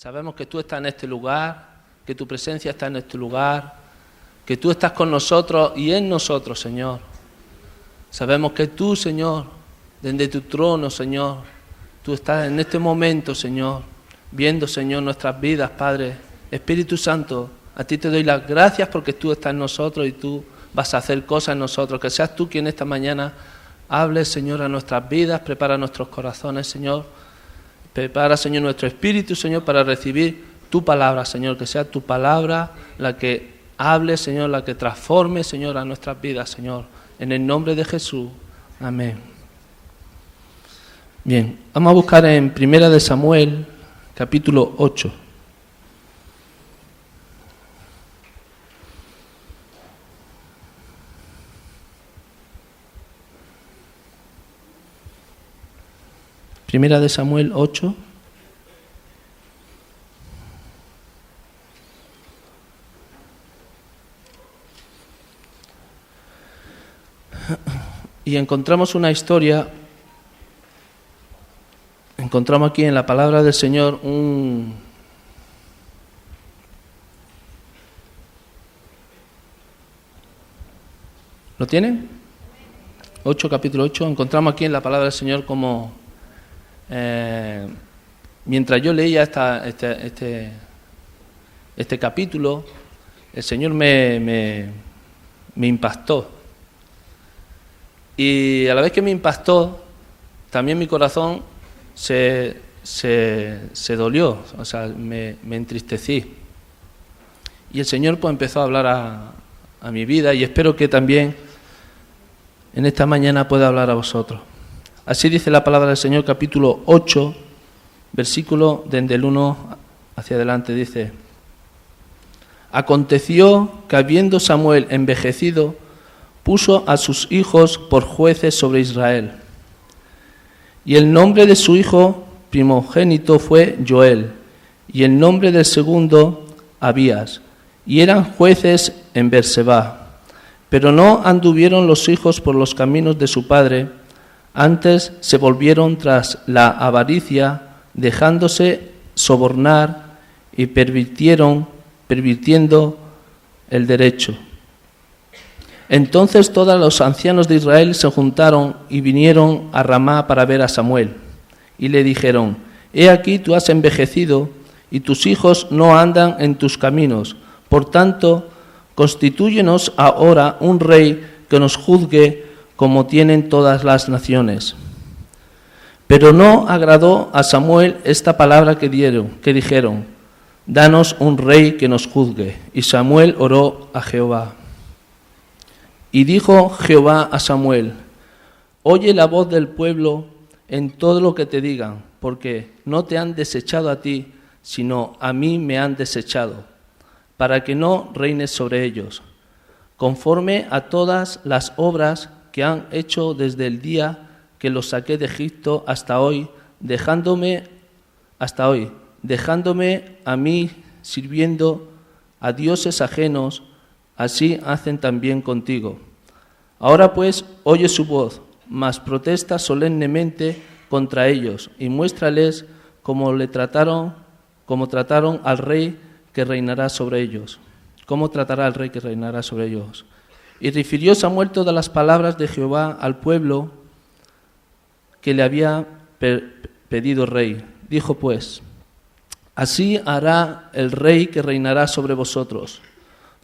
Sabemos que tú estás en este lugar, que tu presencia está en este lugar, que tú estás con nosotros y en nosotros, Señor. Sabemos que tú, Señor, desde tu trono, Señor, tú estás en este momento, Señor, viendo, Señor, nuestras vidas, Padre. Espíritu Santo, a ti te doy las gracias porque tú estás en nosotros y tú vas a hacer cosas en nosotros. Que seas tú quien esta mañana hable, Señor, a nuestras vidas, prepara nuestros corazones, Señor. Prepara, Señor, nuestro espíritu, Señor, para recibir tu palabra, Señor. Que sea tu palabra la que hable, Señor, la que transforme, Señor, a nuestras vidas, Señor. En el nombre de Jesús. Amén. Bien, vamos a buscar en 1 de Samuel, capítulo 8. Primera de Samuel 8. Y encontramos una historia, encontramos aquí en la palabra del Señor ¿Lo tienen? Capítulo 8, encontramos aquí en la palabra del Señor como... mientras yo leía este capítulo, el Señor me impactó. Y a la vez que me impactó, también mi corazón se dolió, o sea, me entristecí. Y el Señor pues empezó a hablar a mi vida y espero que también en esta mañana pueda hablar a vosotros. Así dice la palabra del Señor, capítulo 8, versículo desde el 1 hacia adelante, dice: Aconteció que habiendo Samuel envejecido, puso a sus hijos por jueces sobre Israel. Y el nombre de su hijo primogénito fue Joel, y el nombre del segundo Abías, y eran jueces en Berseba. Pero no anduvieron los hijos por los caminos de su padre, antes se volvieron tras la avaricia, dejándose sobornar y pervirtiendo el derecho. Entonces todos los ancianos de Israel se juntaron y vinieron a Ramá para ver a Samuel. Y le dijeron: He aquí tú has envejecido y tus hijos no andan en tus caminos. Por tanto, constitúyenos ahora un rey que nos juzgue como tienen todas las naciones. Pero no agradó a Samuel esta palabra que dijeron: Danos un rey que nos juzgue. Y Samuel oró a Jehová. Y dijo Jehová a Samuel: Oye la voz del pueblo en todo lo que te digan, porque no te han desechado a ti, sino a mí me han desechado, para que no reines sobre ellos, conforme a todas las obras que han hecho desde el día que los saqué de Egipto hasta hoy, dejándome a mí sirviendo a dioses ajenos. Así hacen también contigo. Ahora pues, oye su voz, mas protesta solemnemente contra ellos, y muéstrales cómo trataron al rey que reinará sobre ellos. ¿Cómo tratará al rey que reinará sobre ellos? Y refirió Samuel todas las palabras de Jehová al pueblo que le había pedido rey. Dijo pues: Así hará el rey que reinará sobre vosotros.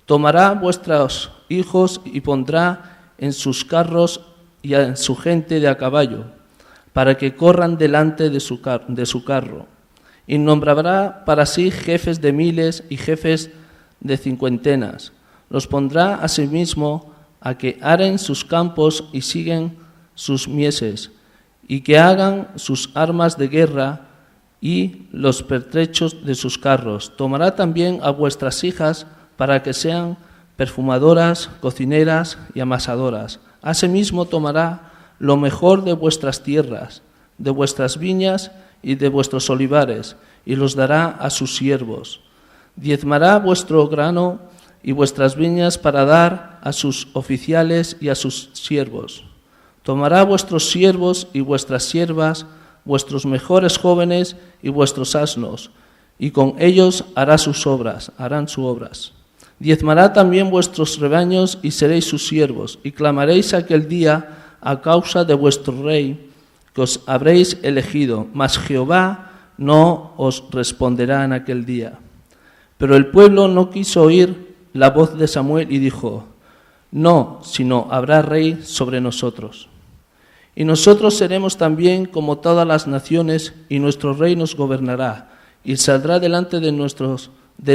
Tomará vuestros hijos y pondrá en sus carros y en su gente de a caballo, para que corran delante de su carro. Y nombrará para sí jefes de miles y jefes de cincuentenas. Los pondrá asimismo a que aren sus campos y siguen sus mieses, y que hagan sus armas de guerra y los pertrechos de sus carros. Tomará también a vuestras hijas para que sean perfumadoras, cocineras y amasadoras. Asimismo tomará lo mejor de vuestras tierras, de vuestras viñas y de vuestros olivares, y los dará a sus siervos. Diezmará vuestro grano y vuestras viñas para dar a sus oficiales y a sus siervos. Tomará vuestros siervos y vuestras siervas, vuestros mejores jóvenes y vuestros asnos, y con ellos harán sus obras. Diezmará también vuestros rebaños y seréis sus siervos, y clamaréis aquel día a causa de vuestro rey, que os habréis elegido, mas Jehová no os responderá en aquel día. Pero el pueblo no quiso oír la voz de Samuel y dijo: no, sino habrá rey sobre nosotros. Y nosotros seremos también como todas las naciones, y nuestro rey nos gobernará, y saldrá delante de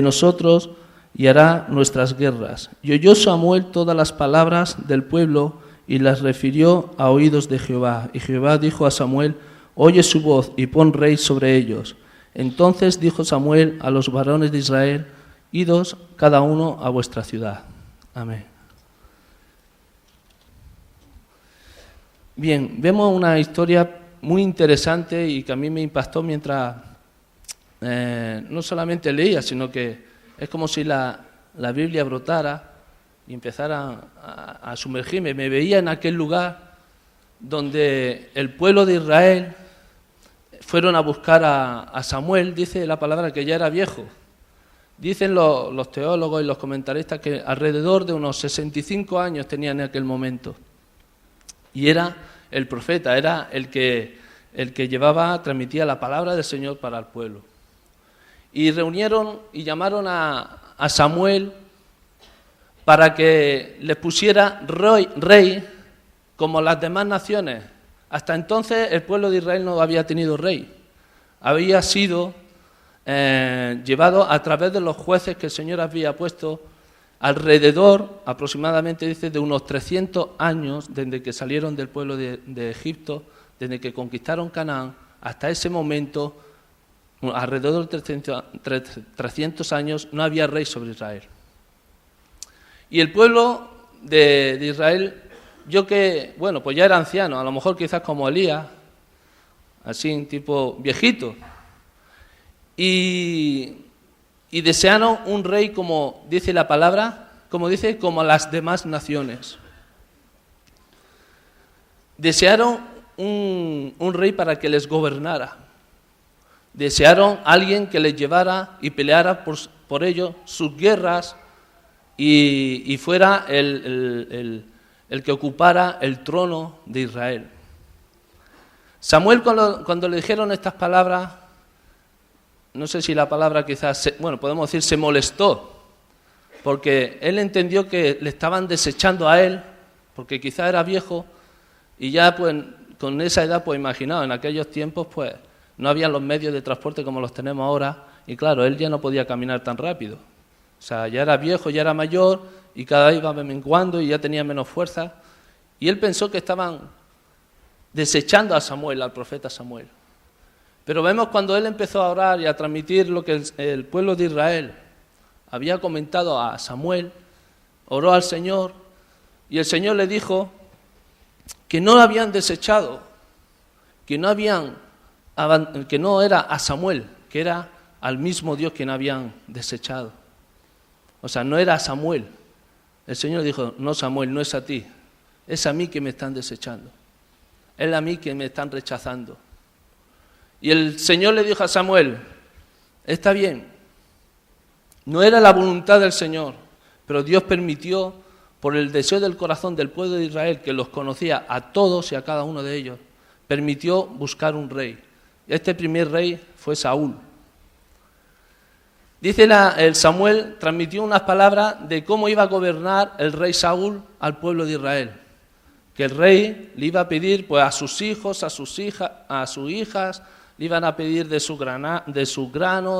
nosotros y hará nuestras guerras. Y oyó Samuel todas las palabras del pueblo y las refirió a oídos de Jehová. Y Jehová dijo a Samuel: oye su voz y pon rey sobre ellos. Entonces dijo Samuel a los varones de Israel: idos cada uno a vuestra ciudad. Amén. Bien, vemos una historia muy interesante y que a mí me impactó mientras no solamente leía, sino que es como si la Biblia brotara y empezara a sumergirme. Me veía en aquel lugar donde el pueblo de Israel fueron a buscar a Samuel. Dice la palabra que ya era viejo. Dicen los teólogos y los comentaristas que alrededor de unos 65 años tenía en aquel momento. Y era el profeta, era el que transmitía la palabra del Señor para el pueblo. Y reunieron y llamaron a Samuel para que les pusiera rey como las demás naciones. Hasta entonces el pueblo de Israel no había tenido rey. Había sido llevado a través de los jueces que el Señor había puesto alrededor, aproximadamente dice, de unos 300 años desde que salieron del pueblo de Egipto, desde que conquistaron Canaán, hasta ese momento, alrededor de 300 años, no había rey sobre Israel. Y el pueblo de Israel, pues ya era anciano, a lo mejor quizás como Elías, así tipo viejito, y desearon un rey como dice la palabra, como las demás naciones. Desearon un rey para que les gobernara. Desearon alguien que les llevara y peleara por ellos sus guerras y fuera el que ocupara el trono de Israel. Samuel, cuando le dijeron estas palabras, no sé si la palabra quizás, podemos decir se molestó, porque él entendió que le estaban desechando a él, porque quizás era viejo, y ya pues con esa edad, pues imaginaos, en aquellos tiempos pues no había los medios de transporte como los tenemos ahora, y claro, él ya no podía caminar tan rápido. O sea, ya era viejo, ya era mayor, y cada vez iba menguando y ya tenía menos fuerza, y él pensó que estaban desechando a Samuel, al profeta Samuel. Pero vemos cuando él empezó a orar y a transmitir lo que el pueblo de Israel había comentado a Samuel, oró al Señor y el Señor le dijo que no lo habían desechado, que no era a Samuel, que era al mismo Dios quien habían desechado. O sea, no era a Samuel. El Señor dijo: no, Samuel, no es a ti, es a mí que me están desechando, es a mí que me están rechazando. Y el Señor le dijo a Samuel: está bien, no era la voluntad del Señor, pero Dios permitió, por el deseo del corazón del pueblo de Israel, que los conocía a todos y a cada uno de ellos, permitió buscar un rey. Este primer rey fue Saúl. Dice el Samuel, transmitió unas palabras de cómo iba a gobernar el rey Saúl al pueblo de Israel. Que el rey le iba a pedir pues a sus hijos, a sus hijas, le iban a pedir de su grano,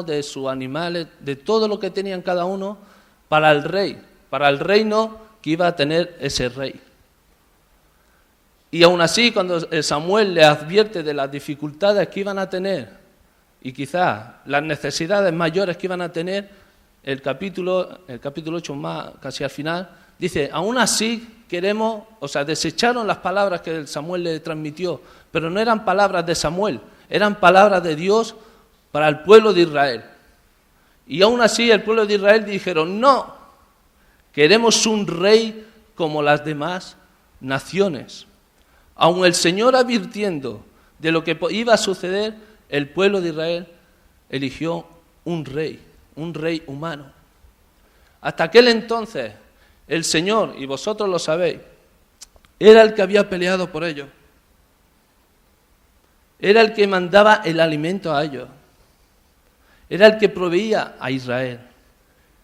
de sus animales, de todo lo que tenían cada uno para el rey, para el reino que iba a tener ese rey. Y aún así, cuando Samuel le advierte de las dificultades que iban a tener y quizás las necesidades mayores que iban a tener, el capítulo 8 más, casi al final, dice: aún así desecharon las palabras que Samuel le transmitió, pero no eran palabras de Samuel, eran palabras de Dios para el pueblo de Israel. Y aún así el pueblo de Israel dijeron: no, queremos un rey como las demás naciones. Aun el Señor advirtiendo de lo que iba a suceder, el pueblo de Israel eligió un rey humano. Hasta aquel entonces, el Señor, y vosotros lo sabéis, era el que había peleado por ellos. Era el que mandaba el alimento a ellos. Era el que proveía a Israel.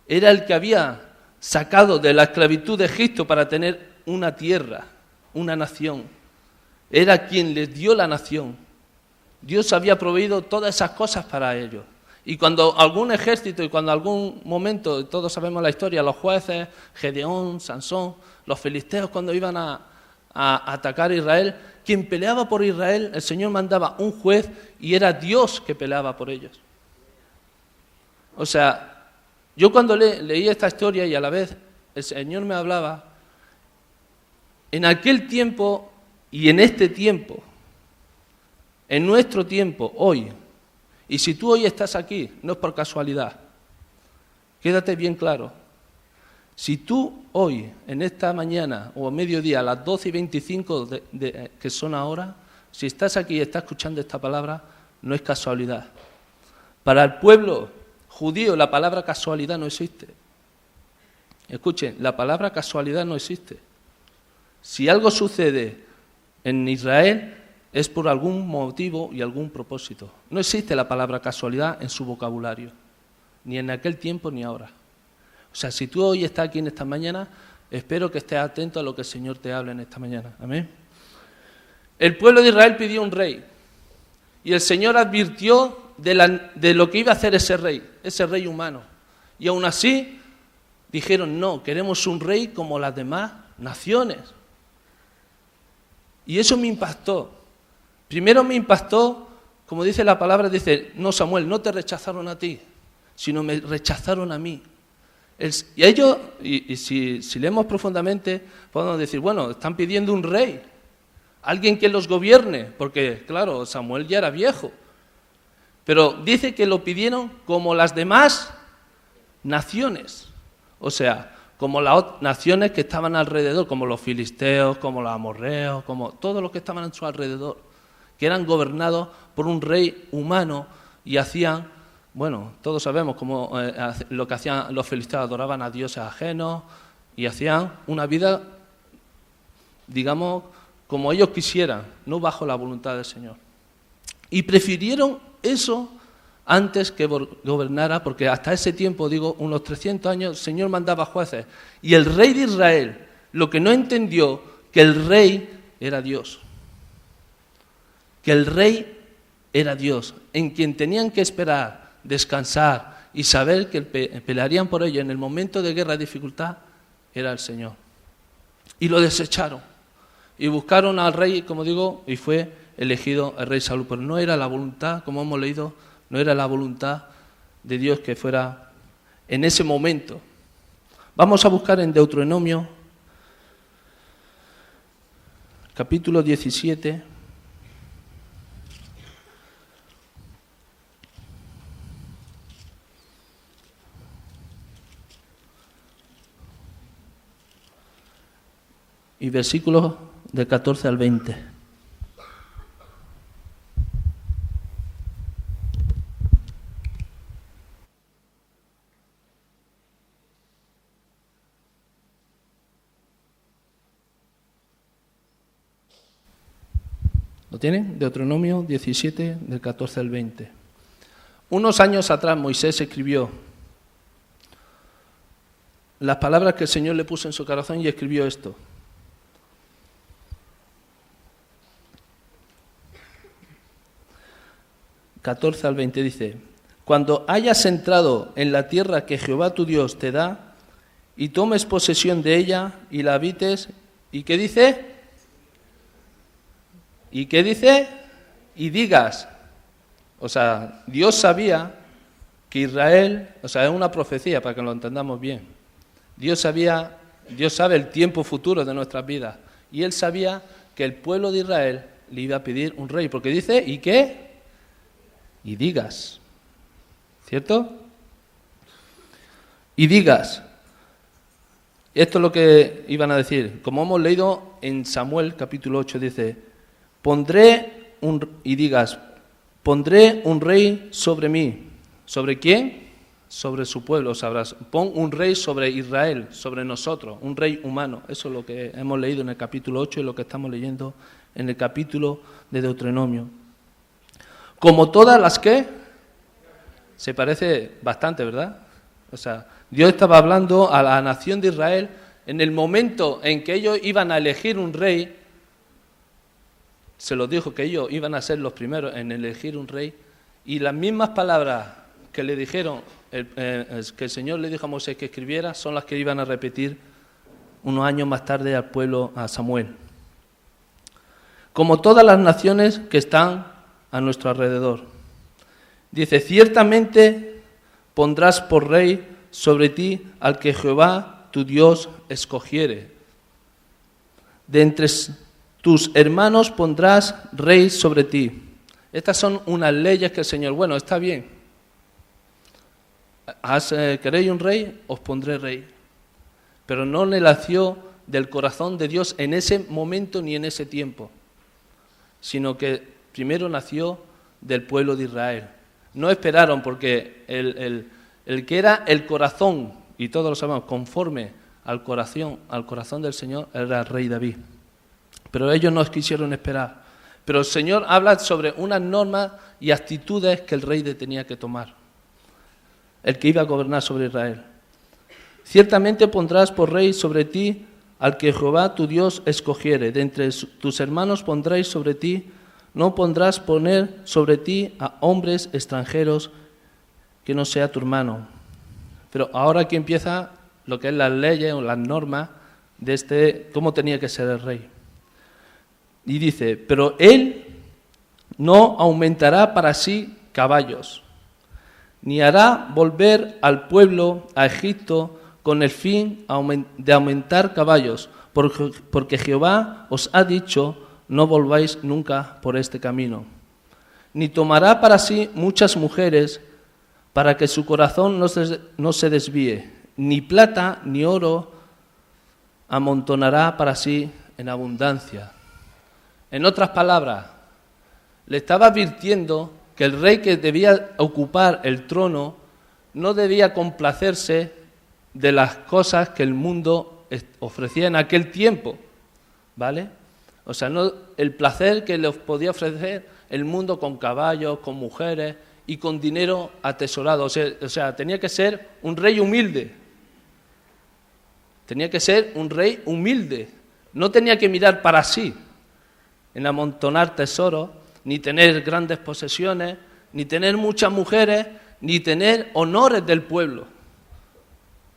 Era el que había sacado de la esclavitud de Egipto para tener una tierra, una nación. Era quien les dio la nación. Dios había proveído todas esas cosas para ellos. Y cuando algún ejército y cuando algún momento, todos sabemos la historia, los jueces, Gedeón, Sansón, los filisteos cuando iban a atacar a Israel, quien peleaba por Israel, el Señor mandaba un juez y era Dios que peleaba por ellos. O sea, yo cuando leí esta historia y a la vez el Señor me hablaba, en aquel tiempo y en este tiempo, en nuestro tiempo, hoy, y si tú hoy estás aquí, no es por casualidad, quédate bien claro, si tú hoy, en esta mañana o a mediodía, a las 12:25 que son ahora, si estás aquí y estás escuchando esta palabra, no es casualidad. Para el pueblo judío la palabra casualidad no existe. Escuchen, la palabra casualidad no existe. Si algo sucede en Israel es por algún motivo y algún propósito. No existe la palabra casualidad en su vocabulario, ni en aquel tiempo ni ahora. O sea, si tú hoy estás aquí en esta mañana, espero que estés atento a lo que el Señor te hable en esta mañana. Amén. El pueblo de Israel pidió un rey y el Señor advirtió de lo que iba a hacer ese rey humano. Y aún así dijeron, no, queremos un rey como las demás naciones. Y eso me impactó. Primero me impactó, como dice la palabra, dice, no Samuel, no te rechazaron a ti, sino me rechazaron a mí. Y ellos, y si leemos profundamente, podemos decir, bueno, están pidiendo un rey, alguien que los gobierne, porque claro, Samuel ya era viejo. Pero dice que lo pidieron como las demás naciones, o sea, como las naciones que estaban alrededor, como los filisteos, como los amorreos, como todos los que estaban a su alrededor, que eran gobernados por un rey humano y hacían, bueno, todos sabemos cómo lo que hacían los filisteos, adoraban a dioses ajenos y hacían una vida, digamos, como ellos quisieran, no bajo la voluntad del Señor. Y prefirieron eso antes que gobernara, porque hasta ese tiempo, digo, unos 300 años, el Señor mandaba jueces. Y el rey de Israel, lo que no entendió, que el rey era Dios. Que el rey era Dios, en quien tenían que esperar, descansar y saber que pelearían por ello en el momento de guerra y dificultad, era el Señor. Y lo desecharon. Y buscaron al rey, como digo, y fue elegido el rey Saúl. Pero no era la voluntad, como hemos leído, no era la voluntad de Dios que fuera en ese momento. Vamos a buscar en Deuteronomio, capítulo 17. Y versículos de 14 al 20. ¿Lo tienen? Deuteronomio 17, del 14 al 20. Unos años atrás Moisés escribió las palabras que el Señor le puso en su corazón y escribió esto. 14 al 20 dice, cuando hayas entrado en la tierra que Jehová tu Dios te da, y tomes posesión de ella y la habites, ¿y qué dice? ¿Y qué dice? Y digas. O sea, Dios sabía que Israel, o sea, es una profecía para que lo entendamos bien. Dios sabe el tiempo futuro de nuestras vidas, y Él sabía que el pueblo de Israel le iba a pedir un rey, porque dice, ¿y qué? Y digas, ¿cierto? Y digas, esto es lo que iban a decir, como hemos leído en Samuel capítulo 8, dice, pondré un rey sobre mí, ¿Sobre quién? Sobre su pueblo. Sabrás. Pon un rey sobre Israel, sobre nosotros, un rey humano. Eso es lo que hemos leído en el capítulo 8 y lo que estamos leyendo en el capítulo de Deuteronomio. Como todas las que se parece bastante, ¿verdad? O sea, Dios estaba hablando a la nación de Israel en el momento en que ellos iban a elegir un rey. Se los dijo que ellos iban a ser los primeros en elegir un rey, y las mismas palabras que le dijeron, que el Señor le dijo a Moisés que escribiera, son las que iban a repetir unos años más tarde al pueblo, a Samuel. Como todas las naciones que están a nuestro alrededor. Dice, ciertamente pondrás por rey sobre ti al que Jehová tu Dios escogiere. De entre tus hermanos pondrás rey sobre ti. Estas son unas leyes que el Señor, bueno, está bien. ¿Queréis un rey? Os pondré rey. Pero no le nació del corazón de Dios en ese momento ni en ese tiempo, sino que primero nació del pueblo de Israel. No esperaron, porque el que era el corazón, y todos lo sabemos, conforme al corazón del Señor, era el rey David. Pero ellos no quisieron esperar. Pero el Señor habla sobre unas normas y actitudes que el rey tenía que tomar, el que iba a gobernar sobre Israel. Ciertamente pondrás por rey sobre ti al que Jehová tu Dios escogiere. De entre tus hermanos pondréis sobre ti. No pondrás poner sobre ti a hombres extranjeros que no sea tu hermano. Pero ahora aquí empieza lo que es las leyes o las normas de cómo tenía que ser el rey. Y dice, pero él no aumentará para sí caballos, ni hará volver al pueblo a Egipto con el fin de aumentar caballos, porque Jehová os ha dicho, no volváis nunca por este camino. Ni tomará para sí muchas mujeres, para que su corazón no se desvíe, ni plata ni oro amontonará para sí en abundancia. En otras palabras, le estaba advirtiendo que el rey que debía ocupar el trono no debía complacerse de las cosas que el mundo ofrecía en aquel tiempo, ¿vale? O sea, no el placer que les podía ofrecer el mundo con caballos, con mujeres y con dinero atesorado. O sea, tenía que ser un rey humilde. Tenía que ser un rey humilde. No tenía que mirar para sí, en amontonar tesoros, ni tener grandes posesiones, ni tener muchas mujeres, ni tener honores del pueblo,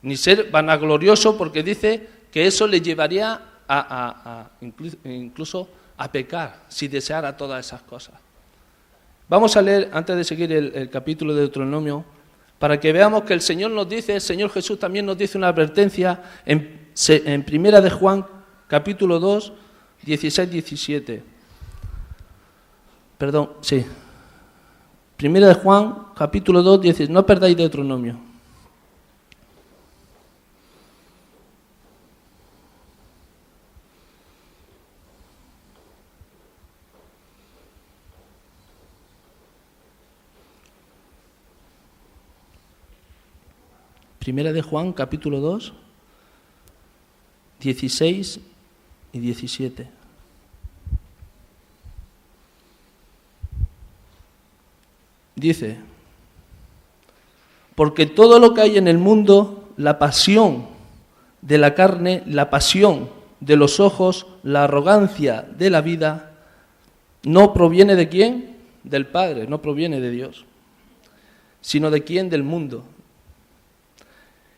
ni ser vanaglorioso, porque dice que eso le llevaría incluso a pecar si deseara todas esas cosas. Vamos a leer, antes de seguir el capítulo de Deuteronomio, para que veamos que el Señor nos dice, el Señor Jesús también nos dice una advertencia en Primera de Juan, capítulo 2, 16-17. Perdón, sí. Primera de Juan, capítulo 2, 16. No perdáis Deuteronomio. Primera de Juan, capítulo 2, 16 y 17. Dice, porque todo lo que hay en el mundo, la pasión de la carne, la pasión de los ojos, la arrogancia de la vida, no proviene de quién, del Padre, no proviene de Dios, sino de quién, del mundo.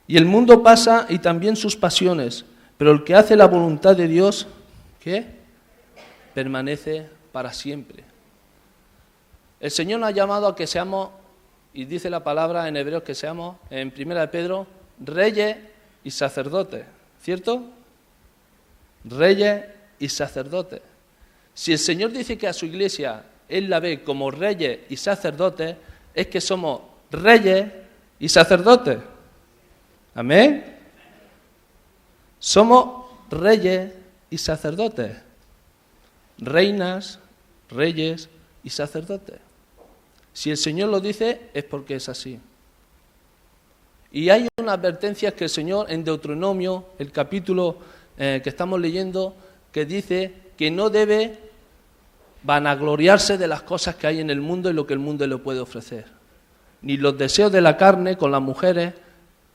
Y el mundo pasa y también sus pasiones, pero el que hace la voluntad de Dios, ¿qué? Permanece para siempre. El Señor nos ha llamado a que seamos, y dice la palabra en Hebreos que seamos, en Primera de Pedro, reyes y sacerdotes, ¿cierto? Reyes y sacerdotes. Si el Señor dice que a su iglesia Él la ve como reyes y sacerdotes, es que somos reyes y sacerdotes. ¿Amén? Somos reyes y sacerdotes. Reinas, reyes y sacerdotes. Si el Señor lo dice, es porque es así. Y hay una advertencia que el Señor en Deuteronomio, el capítulo que estamos leyendo, que dice que no debe vanagloriarse de las cosas que hay en el mundo y lo que el mundo le puede ofrecer. Ni los deseos de la carne con las mujeres,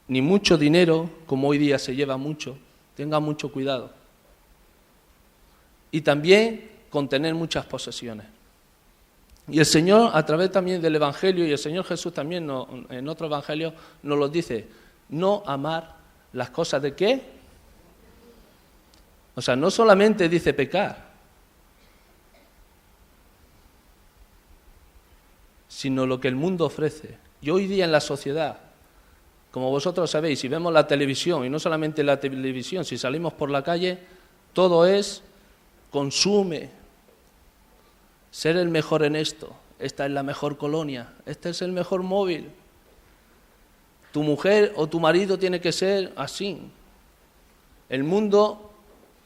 ni mucho dinero, como hoy día se lleva mucho. Tenga mucho cuidado. Y también con tener muchas posesiones. Y el Señor, a través también del Evangelio, y el Señor Jesús también en otro Evangelio nos lo dice, no amar las cosas de qué. O sea, no solamente dice pecar, sino lo que el mundo ofrece. Y hoy día en la sociedad, como vosotros sabéis, si vemos la televisión, y no solamente la televisión, si salimos por la calle, todo es consume, ser el mejor en esto, esta es la mejor colonia, este es el mejor móvil, tu mujer o tu marido tiene que ser así. El mundo,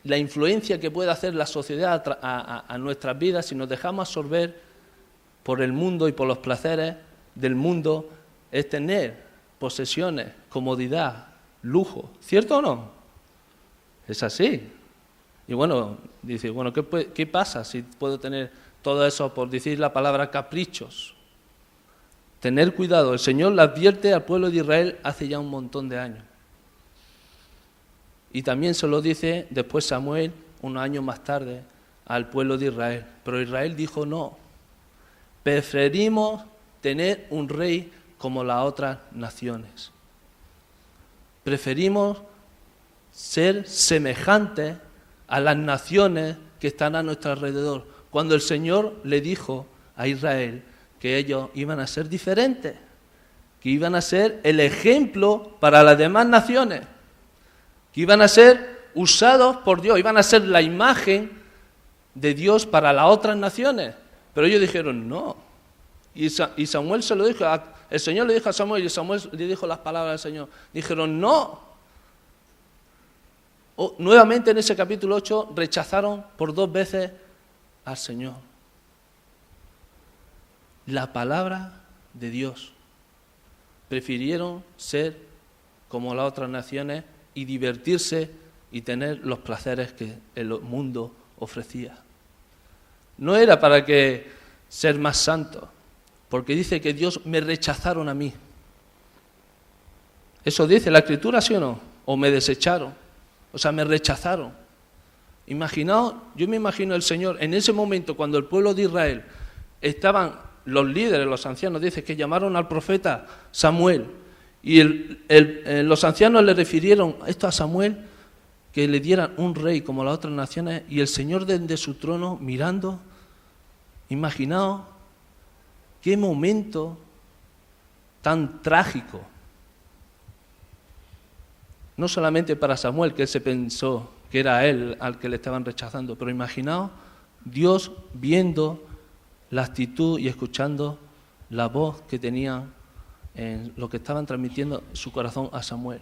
la influencia que puede hacer la sociedad a nuestras vidas si nos dejamos absorber por el mundo y por los placeres del mundo, es tener posesiones, comodidad, lujo, ¿cierto o no? Es así. Y bueno, dice, bueno, ¿qué pasa si puedo tener todo eso, por decir la palabra caprichos? Tener cuidado, el Señor le advierte al pueblo de Israel hace ya un montón de años. Y también se lo dice después Samuel, unos años más tarde, al pueblo de Israel. Pero Israel dijo no, preferimos tener un rey como las otras naciones. Preferimos ser semejantes a las naciones que están a nuestro alrededor, cuando el Señor le dijo a Israel que ellos iban a ser diferentes, que iban a ser el ejemplo para las demás naciones, que iban a ser usados por Dios, iban a ser la imagen de Dios para las otras naciones. Pero ellos dijeron no. Y Samuel se lo dijo, el Señor le dijo a Samuel y Samuel le dijo las palabras del Señor. Dijeron no. Nuevamente en ese capítulo 8 rechazaron por 2 veces al Señor. La palabra de Dios. Prefirieron ser como las otras naciones y divertirse y tener los placeres que el mundo ofrecía. No era para que ser más santo, porque dice que Dios me rechazaron a mí. ¿Eso dice la Escritura, sí o no? ¿O me desecharon? O sea, me rechazaron. Imaginaos, yo me imagino el Señor en ese momento cuando el pueblo de Israel estaban, los líderes, los ancianos, dice que llamaron al profeta Samuel y los ancianos le refirieron esto a Samuel, que le dieran un rey como las otras naciones, y el Señor desde su trono mirando. Imaginaos qué momento tan trágico. No solamente para Samuel, que él se pensó que era él al que le estaban rechazando, pero imaginaos Dios viendo la actitud y escuchando la voz que tenían en lo que estaban transmitiendo su corazón a Samuel.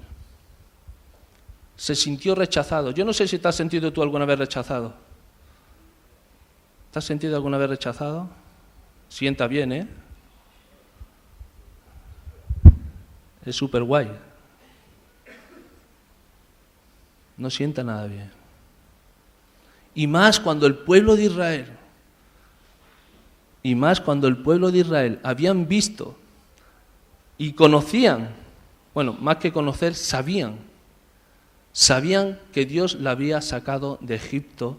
Se sintió rechazado. Yo no sé si te has sentido tú alguna vez rechazado. ¿Te has sentido alguna vez rechazado? Sienta bien, ¿eh? Es súper guay. No sienta nada bien. Y más cuando el pueblo de Israel habían visto y conocían, bueno, más que conocer, sabían que Dios la había sacado de Egipto,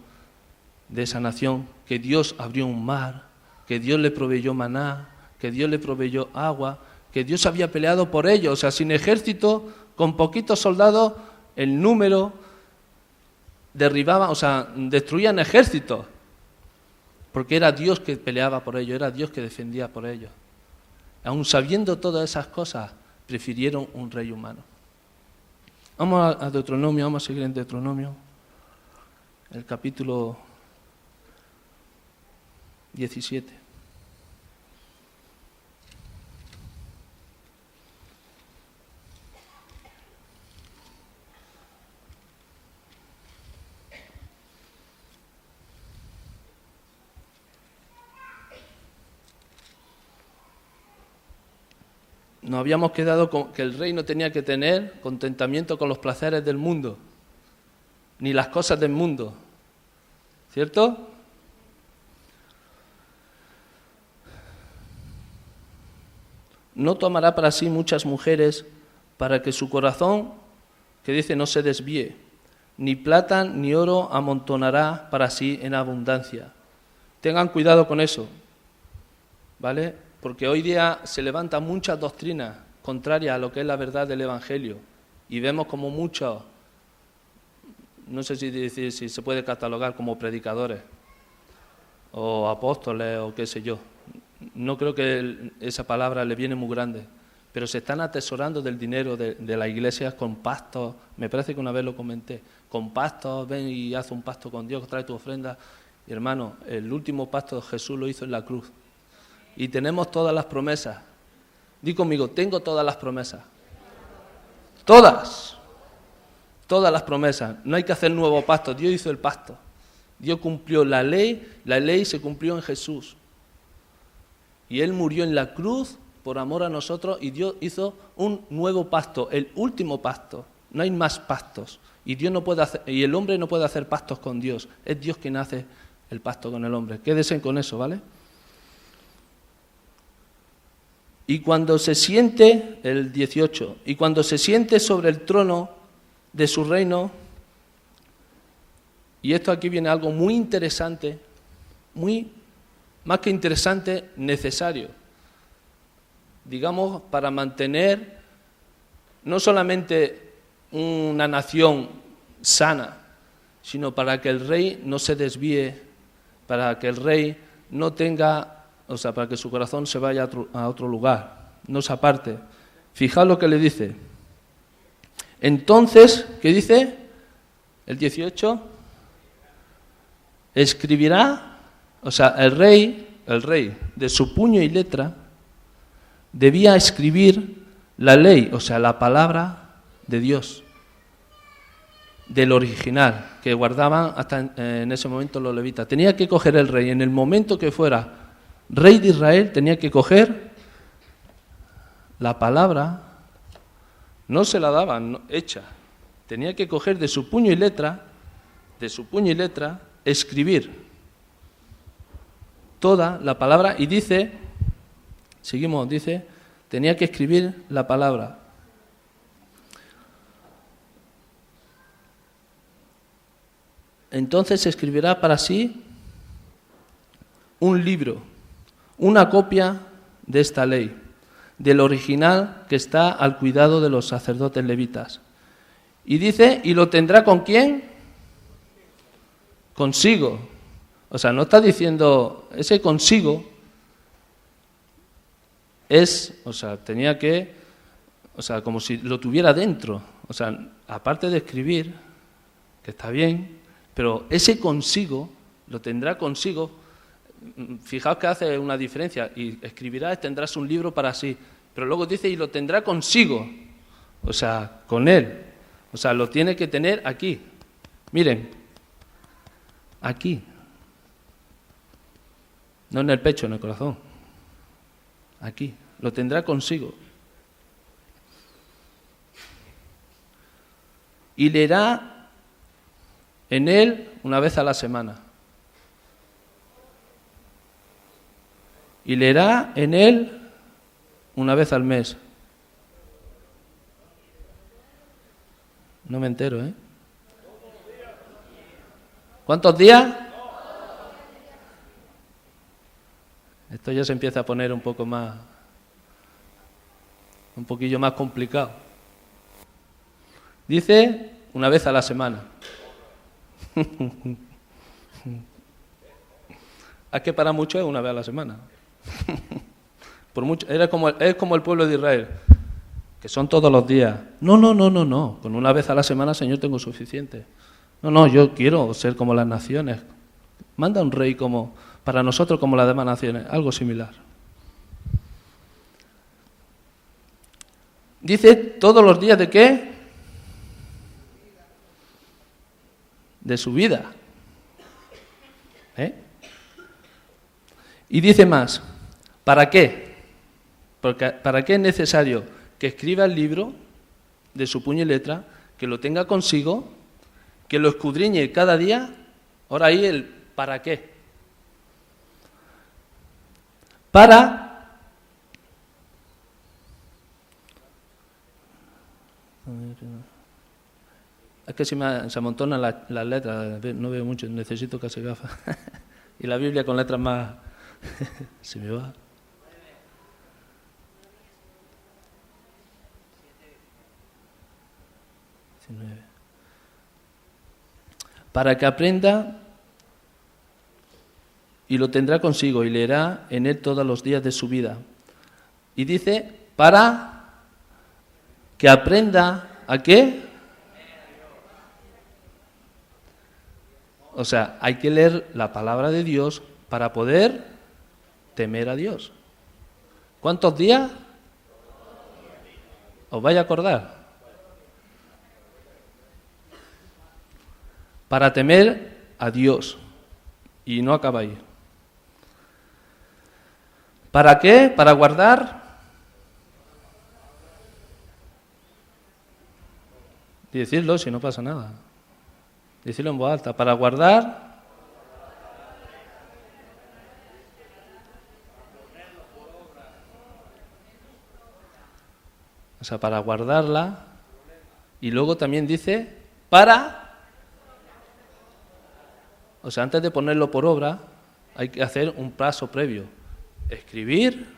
de esa nación, que Dios abrió un mar, que Dios le proveyó maná, que Dios le proveyó agua, que Dios había peleado por ellos. O sea, sin ejército, con poquitos soldados, el número derribaban, o sea, destruían ejércitos, porque era Dios que peleaba por ellos, era Dios que defendía por ellos. Aun sabiendo todas esas cosas, prefirieron un rey humano. Vamos a Deuteronomio, vamos a seguir en Deuteronomio, el capítulo 17. nos habíamos quedado con que el rey no tenía que tener contentamiento con los placeres del mundo, ni las cosas del mundo, ¿cierto? No tomará para sí muchas mujeres para que su corazón, que dice, no se desvíe, ni plata ni oro amontonará para sí en abundancia. Tengan cuidado con eso, ¿vale? Porque hoy día se levantan muchas doctrinas contrarias a lo que es la verdad del Evangelio y vemos como muchos, no sé si se puede catalogar como predicadores o apóstoles o qué sé yo. No creo que esa palabra le viene muy grande, pero se están atesorando del dinero de las iglesias con pactos. Me parece que una vez lo comenté, con pactos, ven y haz un pacto con Dios, trae tu ofrenda. Y hermano, el último pacto Jesús lo hizo en la cruz. Y tenemos todas las promesas. Di conmigo, tengo todas las promesas. Todas las promesas. No hay que hacer nuevo pacto, Dios hizo el pacto. Dios cumplió la ley se cumplió en Jesús. Y Él murió en la cruz por amor a nosotros y Dios hizo un nuevo pacto, el último pacto. No hay más pactos. Y el hombre no puede hacer pactos con Dios. Es Dios quien hace el pacto con el hombre. Quédense con eso, ¿vale? Y cuando se siente, el 18, y cuando se siente sobre el trono de su reino, y esto aquí viene algo muy interesante, más que interesante, necesario, digamos, para mantener no solamente una nación sana, sino para que el rey no se desvíe, para que el rey no tenga, para que su corazón se vaya a otro lugar, no se aparte. Fijaos lo que le dice. Entonces, ¿qué dice? El 18, escribirá. El rey, de su puño y letra, debía escribir la ley, la palabra de Dios, del original, que guardaban hasta en ese momento los levitas. Tenía que coger el rey, en el momento que fuera rey de Israel, tenía que coger la palabra, no se la daban hecha, tenía que coger de su puño y letra, escribir toda la palabra y dice, tenía que escribir la palabra. Entonces escribirá para sí un libro, una copia de esta ley, del original que está al cuidado de los sacerdotes levitas. Y dice, ¿y lo tendrá con quién? Consigo. No está diciendo, ese consigo tenía que, como si lo tuviera dentro. Aparte de escribir, que está bien, pero ese consigo, lo tendrá consigo. Fijaos que hace una diferencia, y escribirás, tendrás un libro para sí, pero luego dice, y lo tendrá consigo, con él. Lo tiene que tener aquí. Miren, aquí. No en el pecho, en el corazón. Aquí. Lo tendrá consigo. Y leerá en él una vez a la semana. Y leerá en él una vez al mes. No me entero, ¿eh? ¿Cuántos días? Esto ya se empieza a poner un poquillo más complicado. Dice una vez a la semana. Es que para muchos es una vez a la semana. Es como el pueblo de Israel, que son todos los días. No. Con una vez a la semana, Señor, tengo suficiente. No, yo quiero ser como las naciones. Manda un rey para nosotros como las demás naciones, algo similar. Dice, ¿todos los días de qué? De su vida. Y dice más, ¿para qué? Porque, ¿para qué es necesario? Que escriba el libro de su puño y letra, que lo tenga consigo, que lo escudriñe cada día. Ahora ahí el ¿para qué? Para es que se amontonan las letras, no veo mucho, necesito casi gafas. Y la Biblia con letras más se me va. Para que aprenda y lo tendrá consigo y leerá en él todos los días de su vida. Y dice, para que aprenda ¿a qué? O sea, hay que leer la palabra de Dios para poder temer a Dios. ¿Cuántos días? ¿Os vais a acordar? Para temer a Dios. Y no acaba ahí. ¿Para qué? Para guardar. Y decirlo si no pasa nada. Decirlo en voz alta. Para guardar. O sea, para guardarla. Y luego también dice para. O sea, antes de ponerlo por obra, hay que hacer un paso previo. Escribir.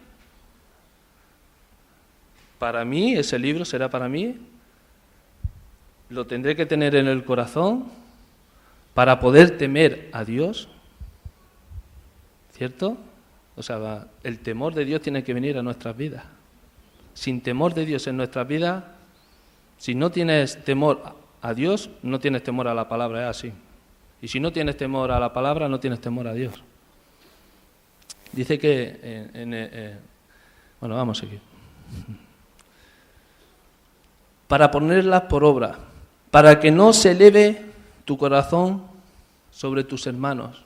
Para mí, ese libro será para mí. Lo tendré que tener en el corazón para poder temer a Dios. ¿Cierto? O sea, el temor de Dios tiene que venir a nuestras vidas. Sin temor de Dios en nuestras vidas, si no tienes temor a Dios, no tienes temor a la palabra, es así. Y si no tienes temor a la palabra, no tienes temor a Dios. Dice que... bueno, vamos aquí. Para ponerlas por obra, para que no se eleve tu corazón sobre tus hermanos.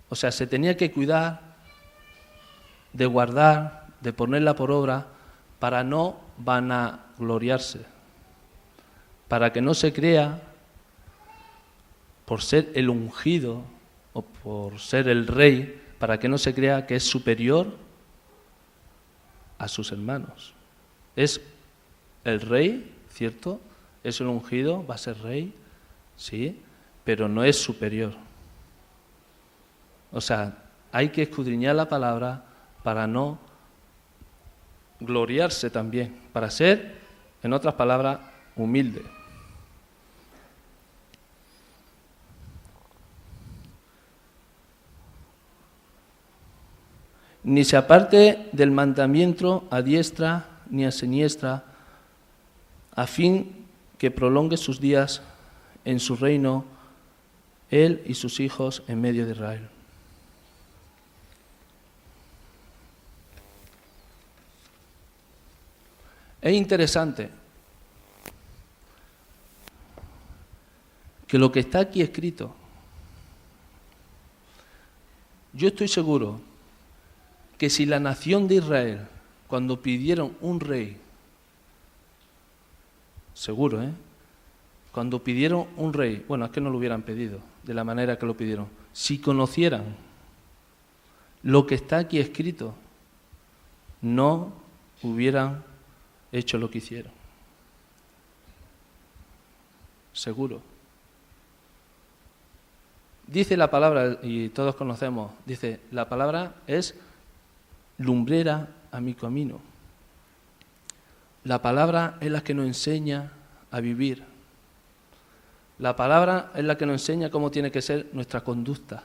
O sea, se tenía que cuidar de guardar, de ponerla por obra, para no vanagloriarse, para que no se crea, por ser el ungido o por ser el rey, para que no se crea que es superior a sus hermanos. Es el rey, ¿cierto? Es el ungido, va a ser rey, sí, pero no es superior. O sea, hay que escudriñar la palabra para no gloriarse también, para ser, en otras palabras, humilde. Ni se aparte del mandamiento a diestra ni a siniestra, a fin que prolongue sus días en su reino, él y sus hijos en medio de Israel. Es interesante que lo que está aquí escrito, yo estoy seguro que si la nación de Israel, cuando pidieron un rey, seguro, cuando pidieron un rey, bueno, es que no lo hubieran pedido de la manera que lo pidieron, si conocieran lo que está aquí escrito, no hubieran hecho lo que hicieron. Seguro. Dice la palabra, y todos conocemos, dice, la palabra es lumbrera a mi camino. La palabra es la que nos enseña a vivir. La palabra es la que nos enseña cómo tiene que ser nuestra conducta.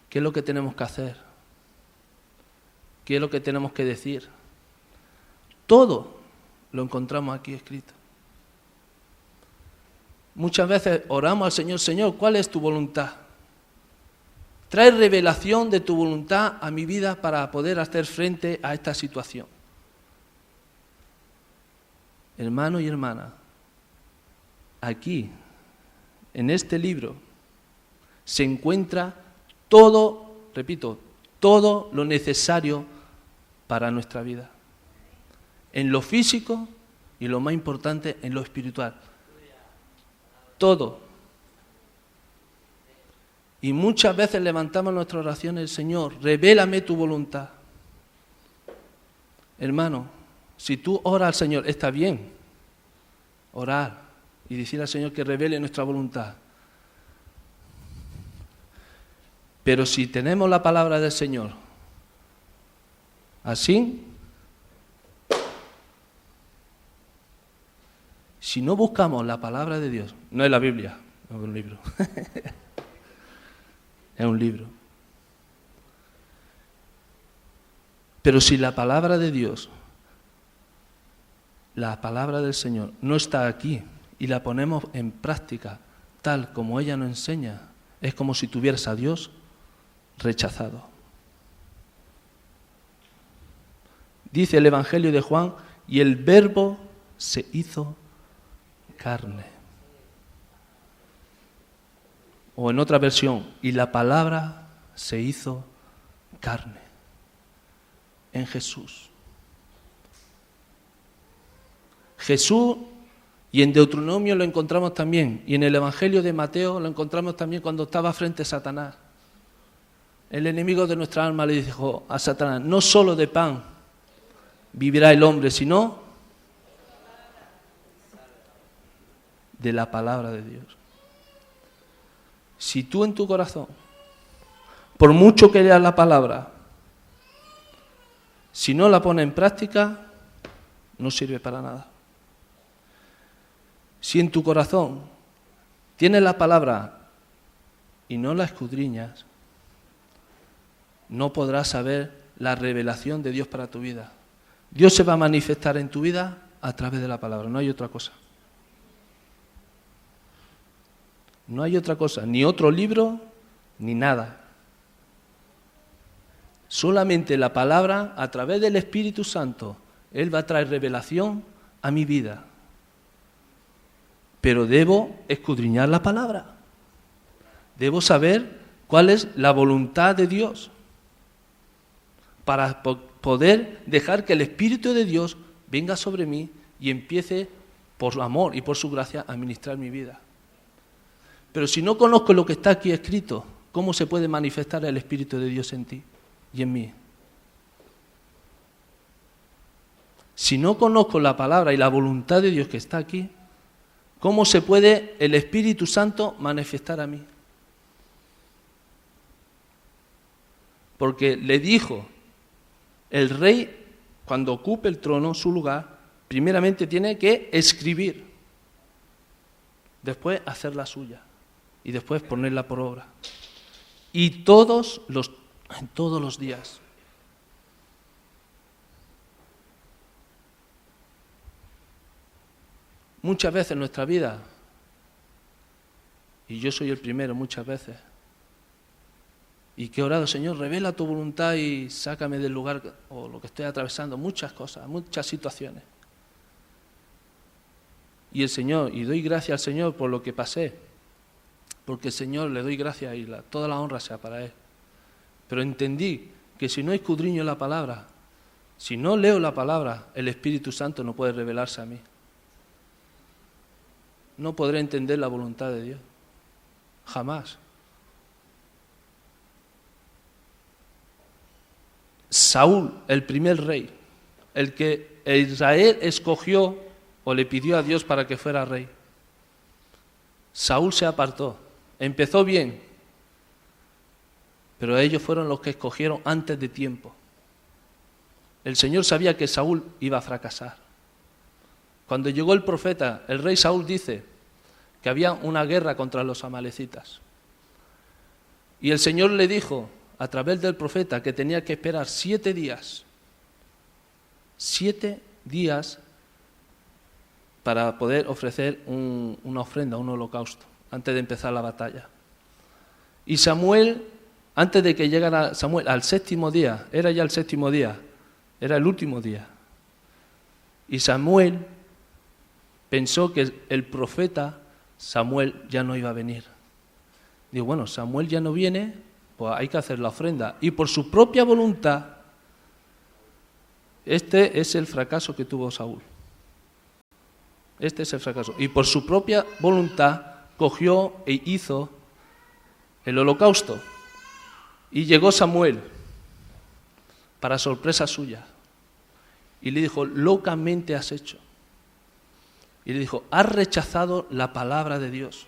¿Qué es lo que tenemos que hacer? ¿Qué es lo que tenemos que decir? Todo lo encontramos aquí escrito. Muchas veces oramos al Señor, Señor, ¿cuál es tu voluntad? Trae revelación de tu voluntad a mi vida para poder hacer frente a esta situación. Hermano y hermana, aquí, en este libro, se encuentra todo, repito, todo lo necesario para nuestra vida. En lo físico y lo más importante, en lo espiritual. Todo. Y muchas veces levantamos nuestras oraciones, Señor, revélame tu voluntad. Hermano, si tú oras al Señor, está bien orar y decir al Señor que revele nuestra voluntad. Pero si tenemos la palabra del Señor así, si no buscamos la palabra de Dios, no es la Biblia, no es un libro, es un libro. Pero si la palabra de Dios, la palabra del Señor, no está aquí y la ponemos en práctica tal como ella nos enseña, es como si tuvieras a Dios rechazado. Dice el Evangelio de Juan, y el Verbo se hizo carne. O en otra versión, y la palabra se hizo carne. En Jesús. Jesús, y en Deuteronomio lo encontramos también, y en el Evangelio de Mateo lo encontramos también cuando estaba frente a Satanás. El enemigo de nuestra alma le dijo a Satanás, no solo de pan vivirá el hombre, sino de la palabra de Dios. Si tú en tu corazón, por mucho que leas la palabra, si no la pones en práctica, no sirve para nada. Si en tu corazón tienes la palabra y no la escudriñas, no podrás saber la revelación de Dios para tu vida. Dios se va a manifestar en tu vida a través de la palabra, no hay otra cosa. No hay otra cosa, ni otro libro, ni nada. Solamente la palabra, a través del Espíritu Santo, Él va a traer revelación a mi vida. Pero debo escudriñar la palabra. Debo saber cuál es la voluntad de Dios para poder dejar que el Espíritu de Dios venga sobre mí y empiece por su amor y por su gracia a ministrar mi vida. Pero si no conozco lo que está aquí escrito, ¿cómo se puede manifestar el Espíritu de Dios en ti y en mí? Si no conozco la palabra y la voluntad de Dios que está aquí, ¿cómo se puede el Espíritu Santo manifestar a mí? Porque le dijo, el rey, cuando ocupe el trono, su lugar, primeramente tiene que escribir, después hacer la suya y después ponerla por obra. Y todos los días. Muchas veces en nuestra vida, y yo soy el primero muchas veces, y que he orado, Señor, revela tu voluntad y sácame del lugar o lo que estoy atravesando, muchas cosas, muchas situaciones. Y el Señor, y doy gracias al Señor por lo que pasé, porque el Señor le doy gracias y toda la honra sea para Él. Pero entendí que si no escudriño la palabra, si no leo la palabra, el Espíritu Santo no puede revelarse a mí. No podré entender la voluntad de Dios. Jamás. Saúl, el primer rey, el que Israel escogió o le pidió a Dios para que fuera rey. Saúl se apartó. Empezó bien, pero ellos fueron los que escogieron antes de tiempo. El Señor sabía que Saúl iba a fracasar. Cuando llegó el profeta, el rey Saúl dice que había una guerra contra los amalecitas. Y el Señor le dijo, a través del profeta, que tenía que esperar 7 días. 7 días para poder ofrecer una ofrenda, un holocausto, antes de empezar la batalla. Y Samuel, antes de que llegara Samuel al 7º día, era ya el 7º día, era el último día. Y Samuel pensó que el profeta Samuel ya no iba a venir. Digo, bueno, Samuel ya no viene, pues hay que hacer la ofrenda. Y por su propia voluntad Este es el fracaso que tuvo Saúl. Este es el fracaso. Y por su propia voluntad cogió e hizo el holocausto. Y llegó Samuel, para sorpresa suya, y le dijo, locamente has hecho. Y le dijo, has rechazado la palabra de Dios.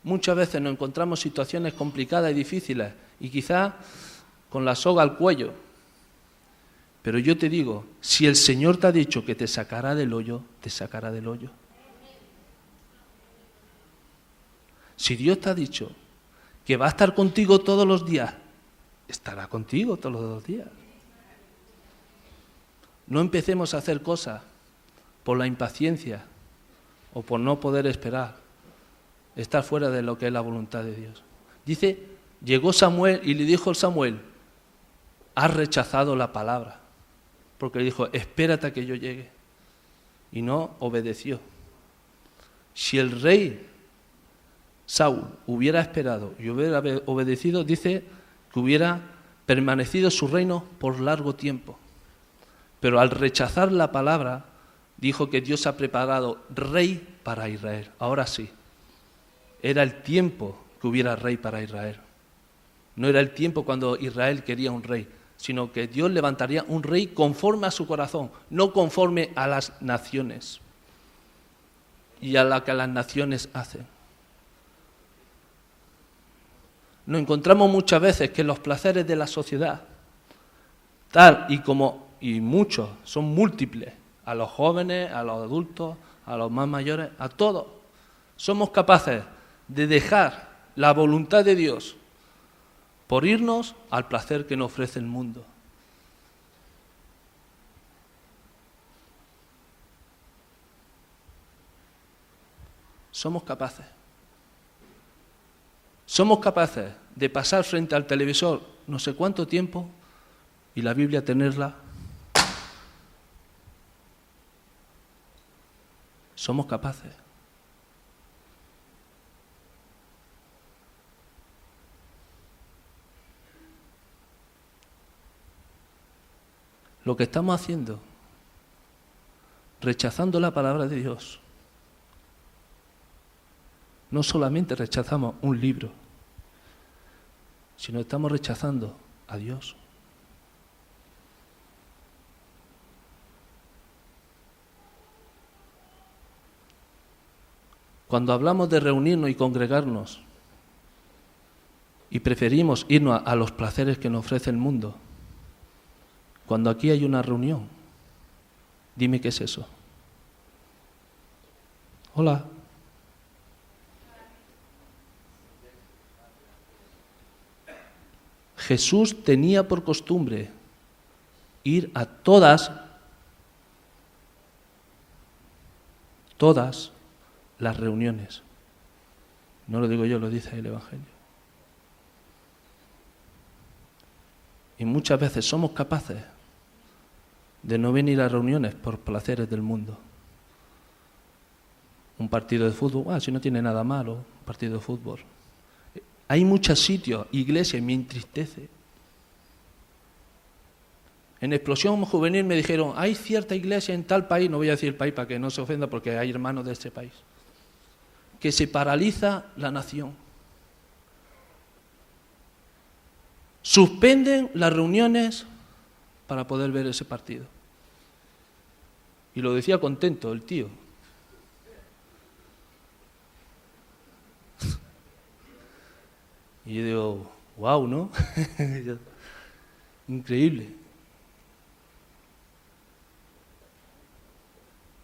Muchas veces nos encontramos situaciones complicadas y difíciles, y quizás con la soga al cuello. Pero yo te digo, si el Señor te ha dicho que te sacará del hoyo, te sacará del hoyo. Si Dios te ha dicho que va a estar contigo todos los días, estará contigo todos los días. No empecemos a hacer cosas por la impaciencia o por no poder esperar, estar fuera de lo que es la voluntad de Dios. Dice, llegó Samuel y le dijo Samuel, has rechazado la palabra, porque le dijo, espérate a que yo llegue. Y no obedeció. Si el rey Saúl hubiera esperado y hubiera obedecido, dice que hubiera permanecido su reino por largo tiempo. Pero al rechazar la palabra, dijo que Dios ha preparado rey para Israel. Ahora sí, era el tiempo que hubiera rey para Israel. No era el tiempo cuando Israel quería un rey, sino que Dios levantaría un rey conforme a su corazón, no conforme a las naciones y a lo que las naciones hacen. Nos encontramos muchas veces que los placeres de la sociedad, tal y como, y muchos, son múltiples, a los jóvenes, a los adultos, a los más mayores, a todos, somos capaces de dejar la voluntad de Dios por irnos al placer que nos ofrece el mundo. Somos capaces. Somos capaces de pasar frente al televisor no sé cuánto tiempo y la Biblia tenerla. Somos capaces. Lo que estamos haciendo, rechazando la palabra de Dios, no solamente rechazamos un libro, sino estamos rechazando a Dios. Cuando hablamos de reunirnos y congregarnos y preferimos irnos a los placeres que nos ofrece el mundo, cuando aquí hay una reunión, dime qué es eso. Hola. Jesús tenía por costumbre ir a todas las reuniones. No lo digo yo, lo dice el Evangelio. Y muchas veces somos capaces de no venir a reuniones por placeres del mundo. Un partido de fútbol, si no tiene nada malo, un partido de fútbol. Hay muchos sitios, iglesias, me entristece. En Explosión Juvenil me dijeron, hay cierta iglesia en tal país, no voy a decir el país para que no se ofenda porque hay hermanos de este país, que se paraliza la nación. Suspenden las reuniones para poder ver ese partido. Y lo decía contento el tío. Y yo digo, wow, ¿no? Increíble.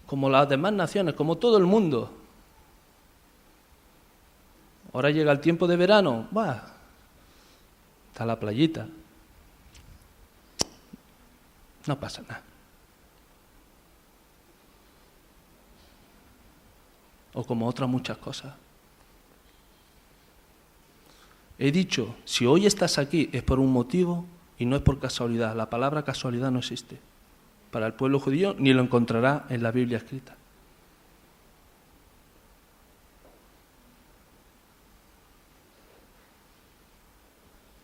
Como las demás naciones, como todo el mundo. Ahora llega el tiempo de verano, está la playita. No pasa nada. O como otras muchas cosas. He dicho, si hoy estás aquí es por un motivo y no es por casualidad. La palabra casualidad no existe para el pueblo judío ni lo encontrará en la Biblia escrita.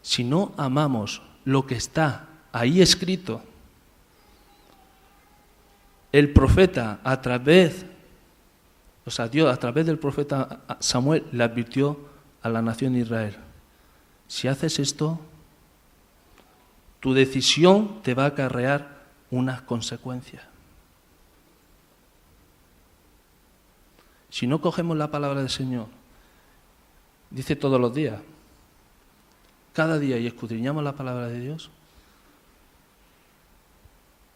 Si no amamos lo que está ahí escrito. El profeta Dios a través del profeta Samuel le advirtió a la nación de Israel: si haces esto, tu decisión te va a acarrear unas consecuencias. Si no cogemos la palabra del Señor, dice todos los días, cada día, y escudriñamos la palabra de Dios,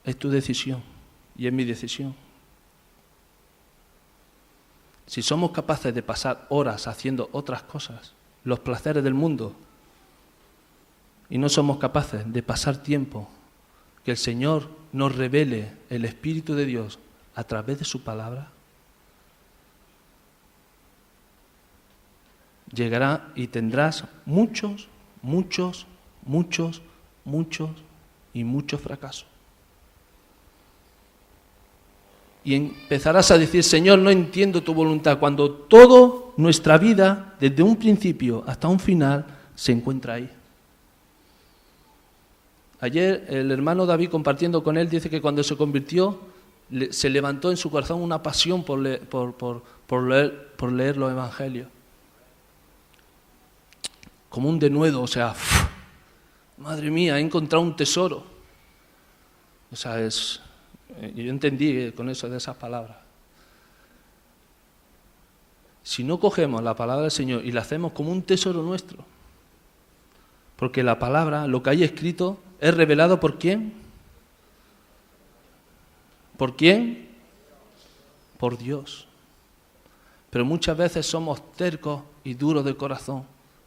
es tu decisión y es mi decisión. Si somos capaces de pasar horas haciendo otras cosas, los placeres del mundo, y no somos capaces de pasar tiempo, que el Señor nos revele el Espíritu de Dios a través de su palabra, llegará y tendrás muchos fracasos. Y empezarás a decir: Señor, no entiendo tu voluntad, cuando toda nuestra vida, desde un principio hasta un final, se encuentra ahí. Ayer el hermano David, compartiendo con él, dice que cuando se convirtió, se levantó en su corazón una pasión por leer los evangelios. Como un denuedo, o sea, madre mía, he encontrado un tesoro. O sea, yo entendí con eso de esas palabras. Si no cogemos la palabra del Señor y la hacemos como un tesoro nuestro, porque la palabra, lo que hay escrito, es revelado ¿por quién? ¿Por quién? Por Dios. Pero muchas veces somos tercos y duros de corazón,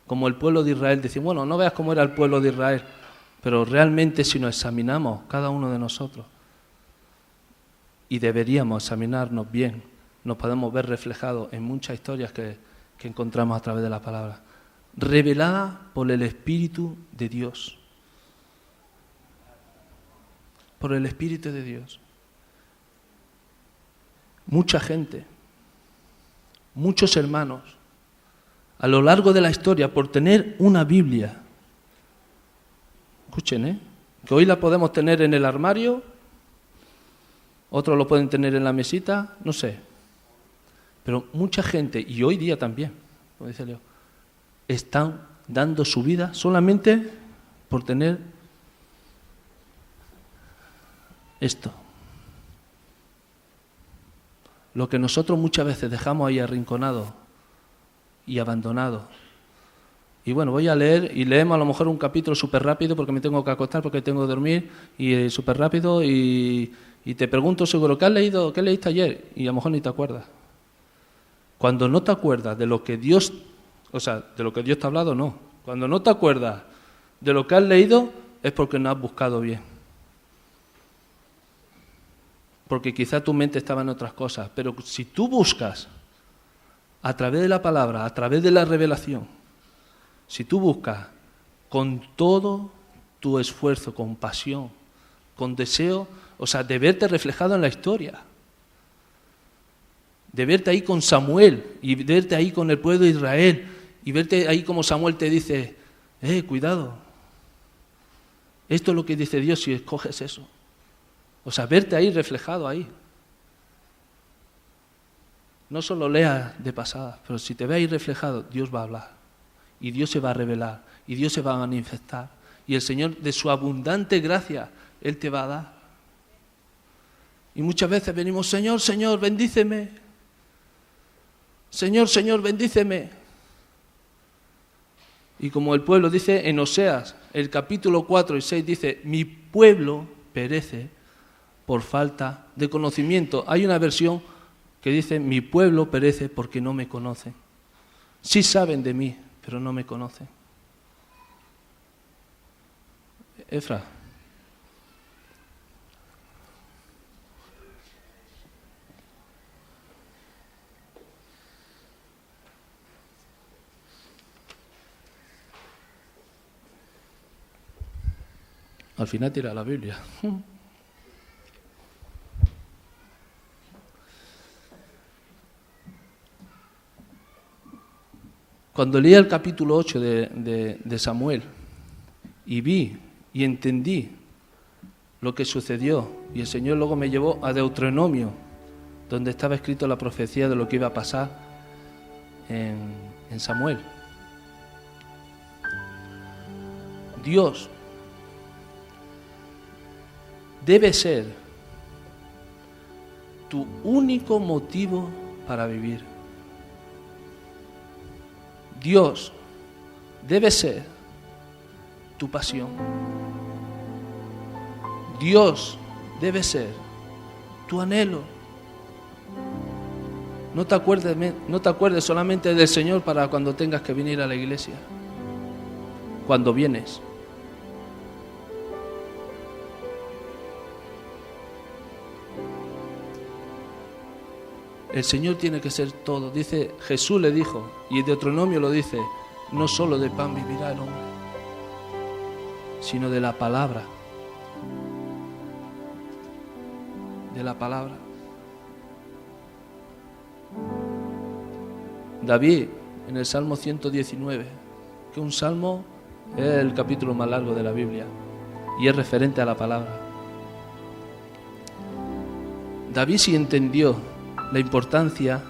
como el pueblo de Israel. Decimos: bueno, no veas cómo era el pueblo de Israel, pero realmente si nos examinamos, cada uno de nosotros, y deberíamos examinarnos bien, nos podemos ver reflejados en muchas historias que encontramos a través de la palabra, revelada por el Espíritu de Dios. Por el Espíritu de Dios. Mucha gente, muchos hermanos, a lo largo de la historia, por tener una Biblia, escuchen, que hoy la podemos tener en el armario, otros lo pueden tener en la mesita, no sé. Pero mucha gente, y hoy día también, como dice Leo, están dando su vida solamente por tener esto. Lo que nosotros muchas veces dejamos ahí arrinconado y abandonado. Y bueno, voy a leer, y leemos a lo mejor un capítulo súper rápido porque me tengo que acostar, porque tengo que dormir, y súper rápido, y te pregunto seguro: ¿qué has leído? ¿Qué leíste ayer? Y a lo mejor ni te acuerdas. Cuando no te acuerdas de lo que Dios, de lo que Dios te ha hablado, no. Cuando no te acuerdas de lo que has leído, es porque no has buscado bien. Porque quizá tu mente estaba en otras cosas. Pero si tú buscas a través de la palabra, a través de la revelación, si tú buscas con todo tu esfuerzo, con pasión, con deseo, de verte reflejado en la historia, de verte ahí con Samuel y verte ahí con el pueblo de Israel y verte ahí como Samuel te dice: cuidado, esto es lo que dice Dios si escoges eso. Verte ahí reflejado ahí. No solo leas de pasada, pero si te ve ahí reflejado, Dios va a hablar y Dios se va a revelar y Dios se va a manifestar y el Señor, de su abundante gracia, Él te va a dar. Y muchas veces venimos: Señor, Señor, bendíceme. Señor, Señor, bendíceme. Y como el pueblo dice en Oseas, el capítulo 4 y 6 dice: mi pueblo perece por falta de conocimiento. Hay una versión que dice: mi pueblo perece porque no me conocen. Sí saben de mí, pero no me conocen. Efra. Al final tira la Biblia. Cuando leí el capítulo 8 de Samuel y vi y entendí lo que sucedió. Y el Señor luego me llevó a Deuteronomio, donde estaba escrito la profecía de lo que iba a pasar en Samuel. Dios debe ser tu único motivo para vivir. Dios debe ser tu pasión. Dios debe ser tu anhelo. No te acuerdes solamente del Señor para cuando tengas que venir a la iglesia. Cuando vienes. El Señor tiene que ser todo. Dice, Jesús le dijo, y Deuteronomio lo dice, no solo de pan vivirá el hombre, sino de la palabra. De la palabra. David, en el Salmo 119, que un salmo es el capítulo más largo de la Biblia y es referente a la palabra. David sí entendió la importancia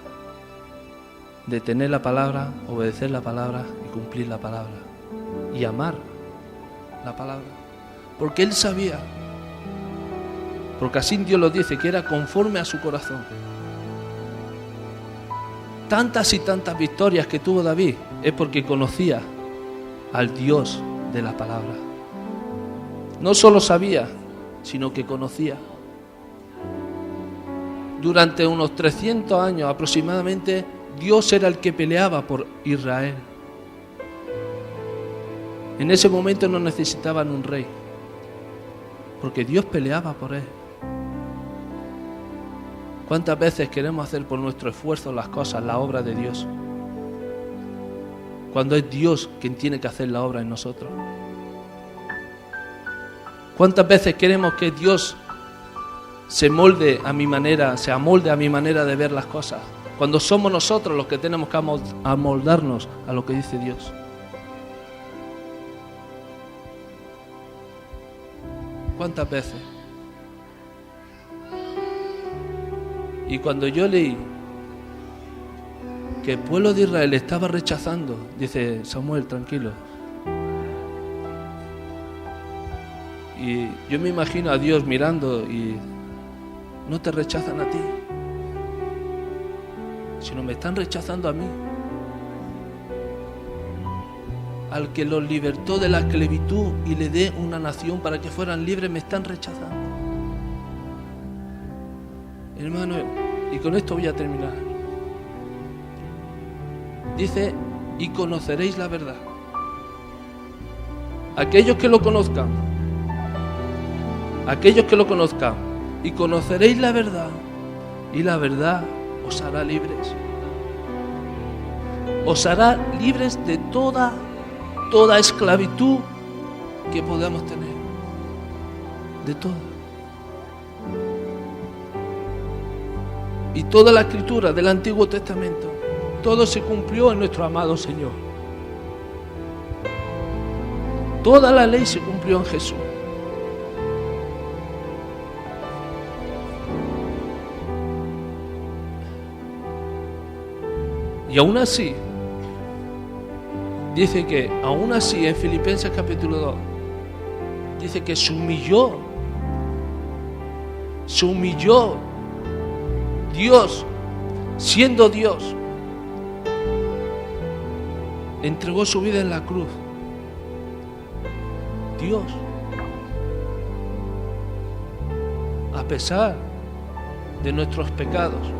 de tener la palabra, obedecer la palabra y cumplir la palabra y amar la palabra, porque él sabía, porque así Dios lo dice, que era conforme a su corazón. Tantas y tantas victorias que tuvo David es porque conocía al Dios de la palabra. No solo sabía, sino que conocía. Durante unos 300 años aproximadamente, Dios era el que peleaba por Israel. En ese momento no necesitaban un rey, porque Dios peleaba por él. ¿Cuántas veces queremos hacer por nuestro esfuerzo las cosas, la obra de Dios? Cuando es Dios quien tiene que hacer la obra en nosotros. ¿Cuántas veces queremos que Dios se amolde a mi manera de ver las cosas? Cuando somos nosotros los que tenemos que amoldarnos a lo que dice Dios. ¿Cuántas veces? Y cuando yo leí que el pueblo de Israel estaba rechazando, dice Samuel, tranquilo. Y yo me imagino a Dios mirando y no te rechazan a ti, sino me están rechazando a mí. Al que los libertó de la esclavitud y le dé una nación para que fueran libres, me están rechazando. Hermano, y con esto voy a terminar. Dice, y conoceréis la verdad. Aquellos que lo conozcan, y conoceréis la verdad, y la verdad os hará libres. Os hará libres de toda esclavitud que podamos tener. De toda. Y toda la escritura del Antiguo Testamento, todo se cumplió en nuestro amado Señor. Toda la ley se cumplió en Jesús. Y aún así, dice que, aún así, en Filipenses capítulo 2, dice que se humilló Dios, siendo Dios, entregó su vida en la cruz. Dios, a pesar de nuestros pecados,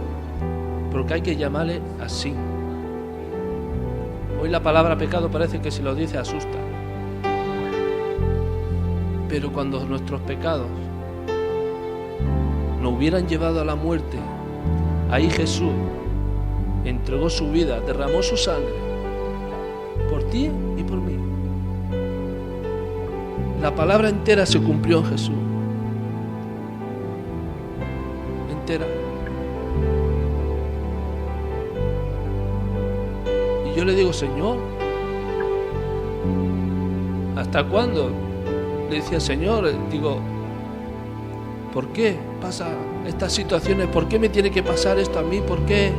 porque hay que llamarle así. Hoy la palabra pecado parece que si lo dice asusta. Pero cuando nuestros pecados nos hubieran llevado a la muerte, ahí Jesús entregó su vida, derramó su sangre por ti y por mí. La palabra entera se cumplió en Jesús. Entera. Y yo le digo, Señor, ¿hasta cuándo? Le decía, Señor, digo, ¿Por qué pasa estas situaciones? ¿Por qué me tiene que pasar esto a mí? ¿Por qué?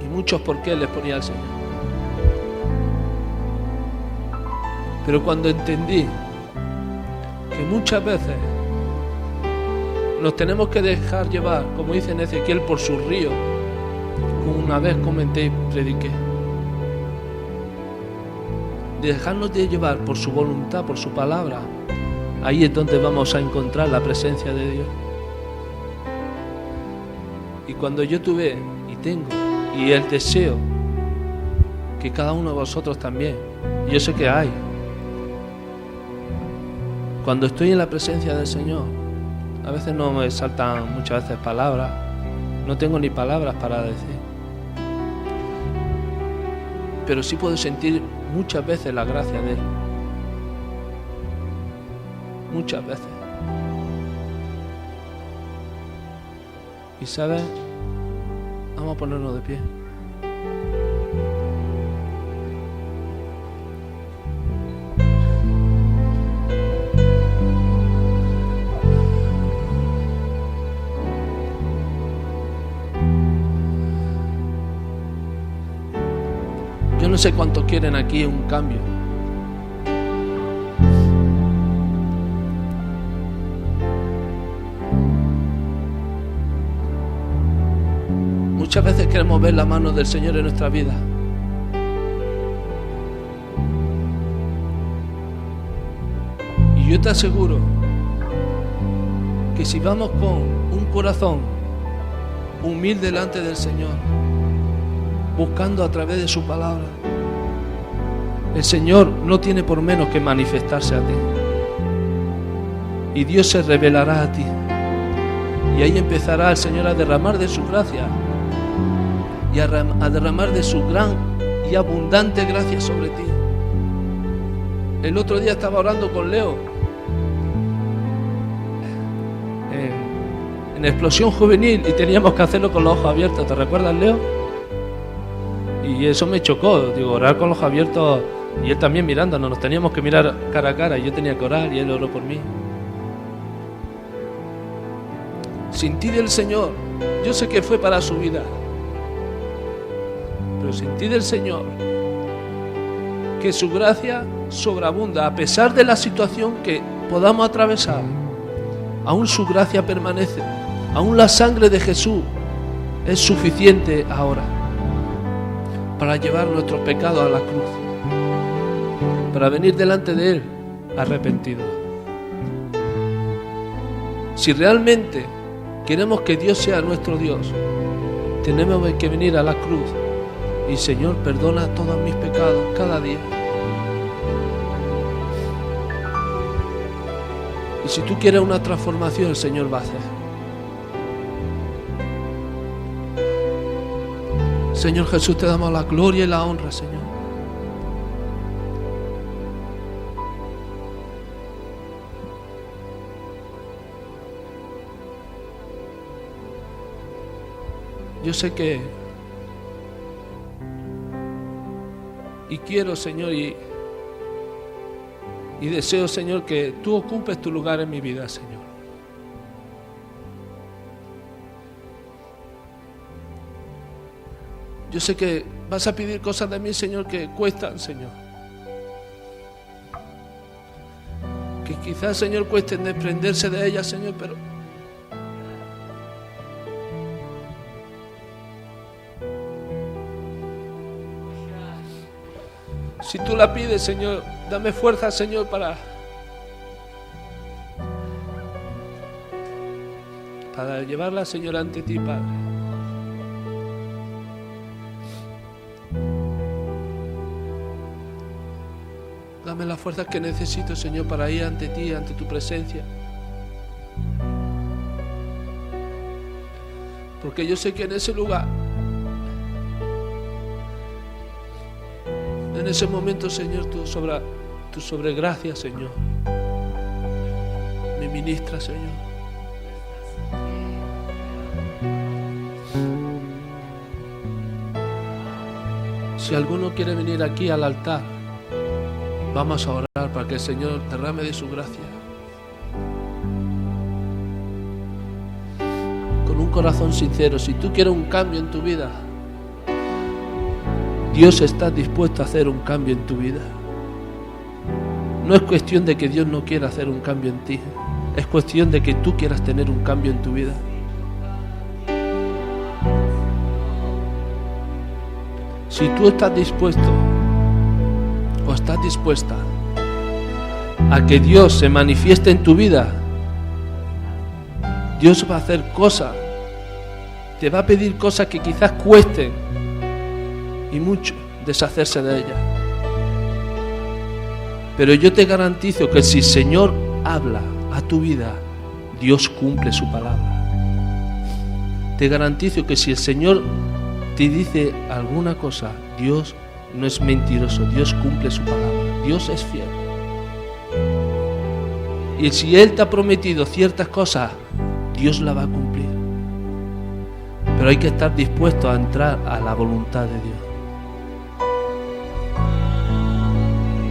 Y muchos por qué les ponía al Señor. Pero cuando entendí que muchas veces nos tenemos que dejar llevar, como dice en Ezequiel, por su río, como una vez comenté y prediqué, de dejarnos de llevar por su voluntad, por su palabra, ahí es donde vamos a encontrar la presencia de Dios. Y cuando yo tuve y tengo y el deseo que cada uno de vosotros también, yo sé que hay, cuando estoy en la presencia del Señor, a veces no me saltan muchas veces palabras, no tengo ni palabras para decir, pero sí puedo sentir muchas veces la gracia de Él, muchas veces. Y ¿sabes? Vamos a ponernos de pie. Yo no sé cuántos quieren aquí un cambio. Muchas veces queremos ver la mano del Señor en nuestra vida. Y yo te aseguro que si vamos con un corazón humilde delante del Señor, buscando a través de su palabra, el Señor no tiene por menos que manifestarse a ti. Y Dios se revelará a ti. Y ahí empezará el Señor a derramar de su gracia y a derramar de su gran y abundante gracia sobre ti. El otro día estaba orando con Leo en Explosión Juvenil y teníamos que hacerlo con los ojos abiertos. ¿Te recuerdas, Leo? Y eso me chocó, digo, orar con los ojos abiertos y él también mirándonos, nos teníamos que mirar cara a cara, y yo tenía que orar y él oró por mí. Sin ti del Señor, yo sé que fue para su vida, pero sin ti del Señor, que su gracia sobreabunda, a pesar de la situación que podamos atravesar, aún su gracia permanece, aún la sangre de Jesús es suficiente ahora para llevar nuestros pecados a la cruz, para venir delante de Él arrepentidos. Si realmente queremos que Dios sea nuestro Dios, tenemos que venir a la cruz y Señor, perdona todos mis pecados cada día. Y si tú quieres una transformación, el Señor va a hacer. Señor Jesús, te damos la gloria y la honra, Señor. Yo sé que y quiero, Señor, y deseo, Señor, que tú ocupes tu lugar en mi vida, Señor. Yo sé que vas a pedir cosas de mí, Señor, que cuestan, Señor. Que quizás, Señor, cuesten desprenderse de ellas, Señor, pero si tú la pides, Señor, dame fuerza, Señor, para llevarla, Señor, ante ti, Padre. Dame las fuerzas que necesito, Señor, para ir ante ti, ante tu presencia. Porque yo sé que en ese lugar, en ese momento, Señor, tu sobregracia, Señor, me ministra, Señor. Si alguno quiere venir aquí al altar Vamos a orar para que el Señor derrame de su gracia. Con un corazón sincero, si tú quieres un cambio en tu vida, Dios está dispuesto a hacer un cambio en tu vida. No es cuestión de que Dios no quiera hacer un cambio en ti, es cuestión de que tú quieras tener un cambio en tu vida. Si tú estás dispuesto o estás dispuesta a que Dios se manifieste en tu vida, Dios va a hacer cosas, te va a pedir cosas que quizás cuesten y mucho deshacerse de ellas. Pero yo te garantizo que si el Señor habla a tu vida, Dios cumple su palabra. Te garantizo que si el Señor te dice alguna cosa, Dios no es mentiroso, Dios cumple su palabra, Dios es fiel. Y si Él te ha prometido ciertas cosas, Dios la va a cumplir. Pero hay que estar dispuesto a entrar a la voluntad de Dios.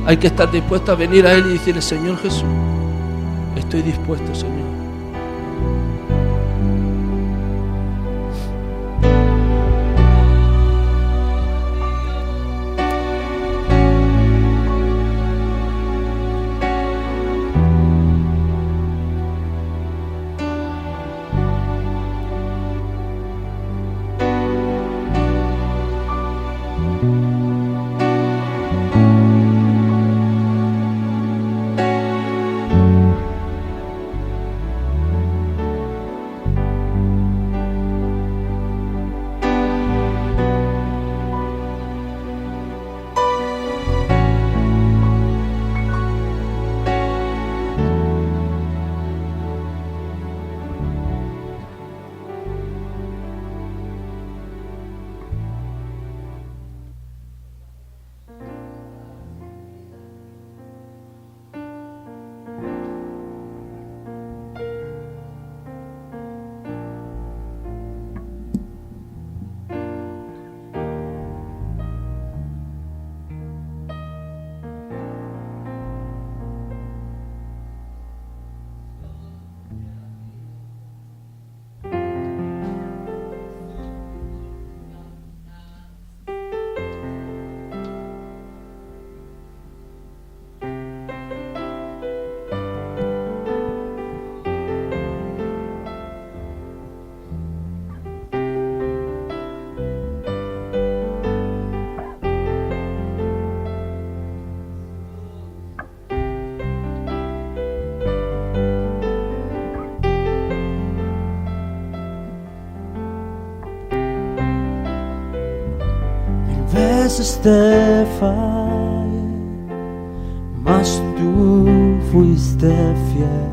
Hay que estar dispuesto a venir a Él y decirle: Señor Jesús, estoy dispuesto, Señor. Veces te fallé, mas tú fuiste fiel.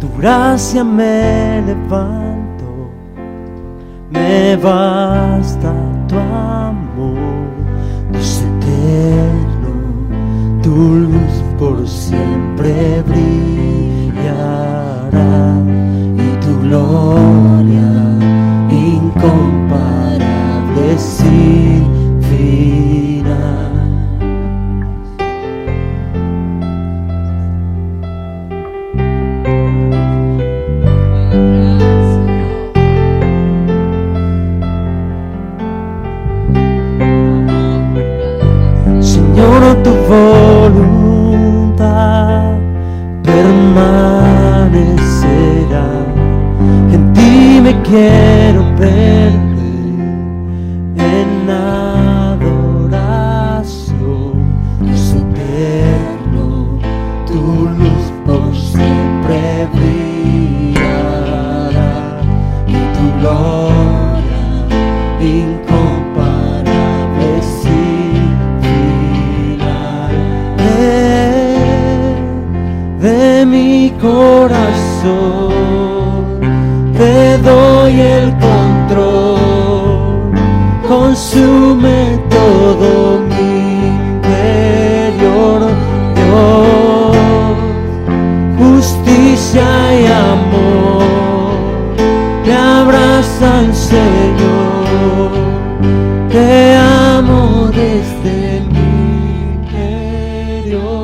Tu gracia me levantó, me basta tu amor. Dios eterno, tu luz por siempre brillará, y tu gloria incomparable sin final. Señor, tu voluntad permanecerá. En ti me quiero perder en adoración. Dios eterno, tu luz por siempre brillará, y tu gloria incomparable sin final. De mi corazón te doy el control, consume todo mi interior, Dios. Justicia y amor te abrazan, Señor. Te amo desde mi interior.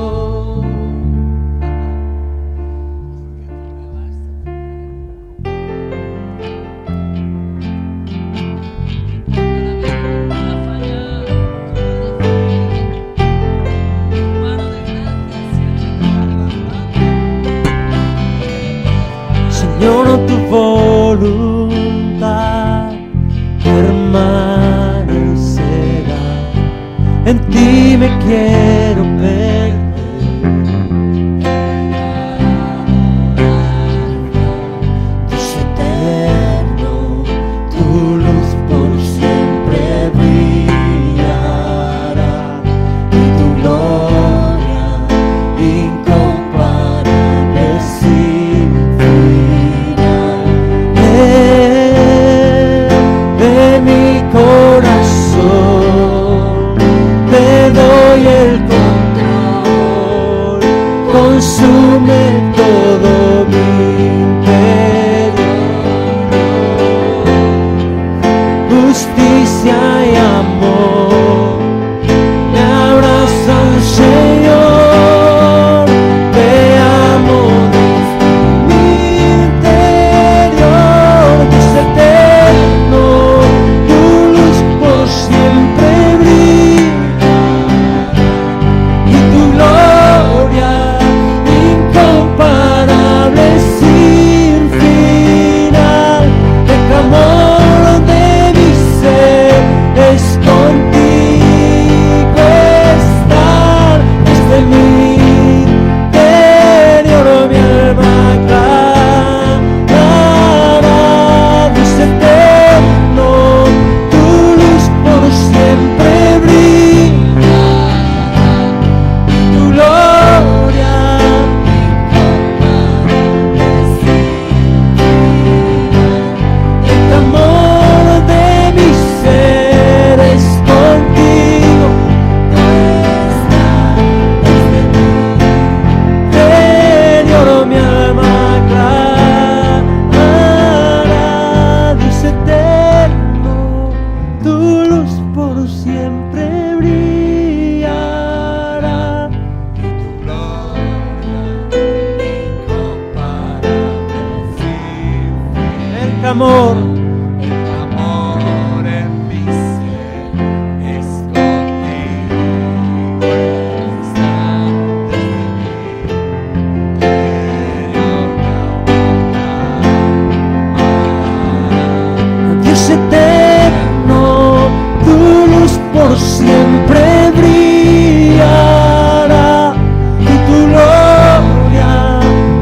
eterno, tu luz por siempre brillará y tu gloria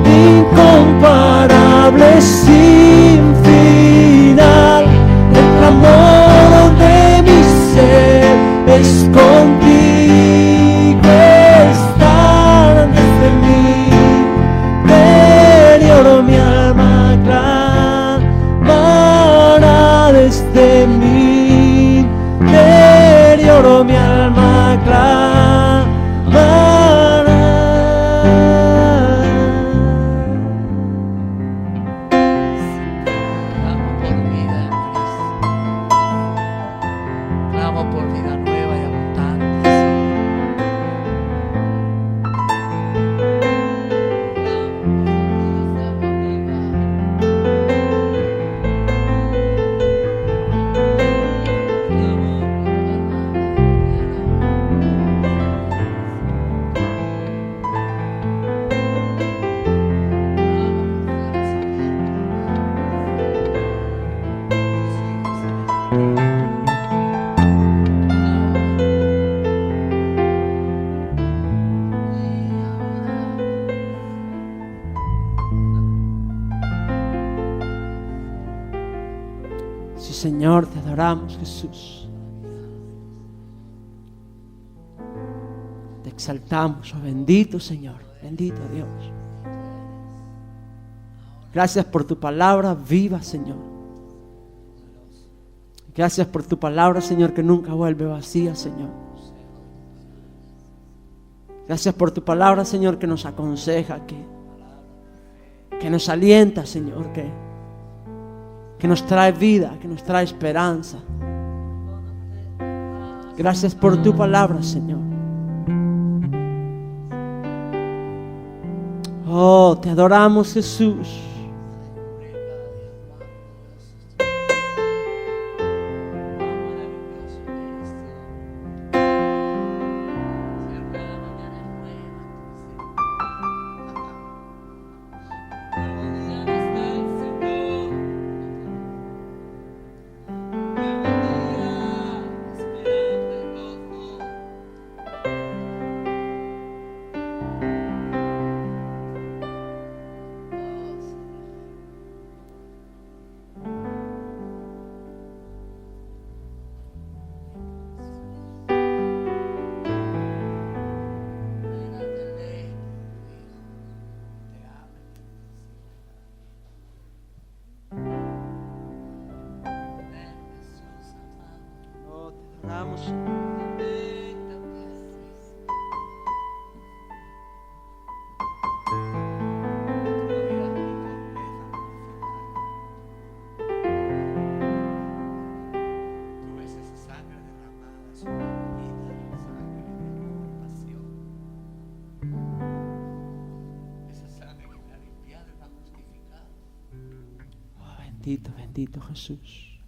incomparable sin final. El clamor de mi ser es contigo estar desde mi interior, mi alma clamará desde mi interior, mi alma clamará. Clamo por vida en Cristo. Clamo por vida nueva y abundante. Sí, Señor, te adoramos, Jesús. Te exaltamos, oh bendito Señor, bendito Dios. Gracias por tu palabra viva, Señor. Gracias por tu palabra, Señor, que nunca vuelve vacía, Señor. Gracias por tu palabra, Señor, que nos aconseja, que nos alienta, Señor, que nos trae vida, que nos trae esperanza. Gracias por tu palabra, Señor. Oh, te adoramos, Jesús. Bendito, bendito Jesús.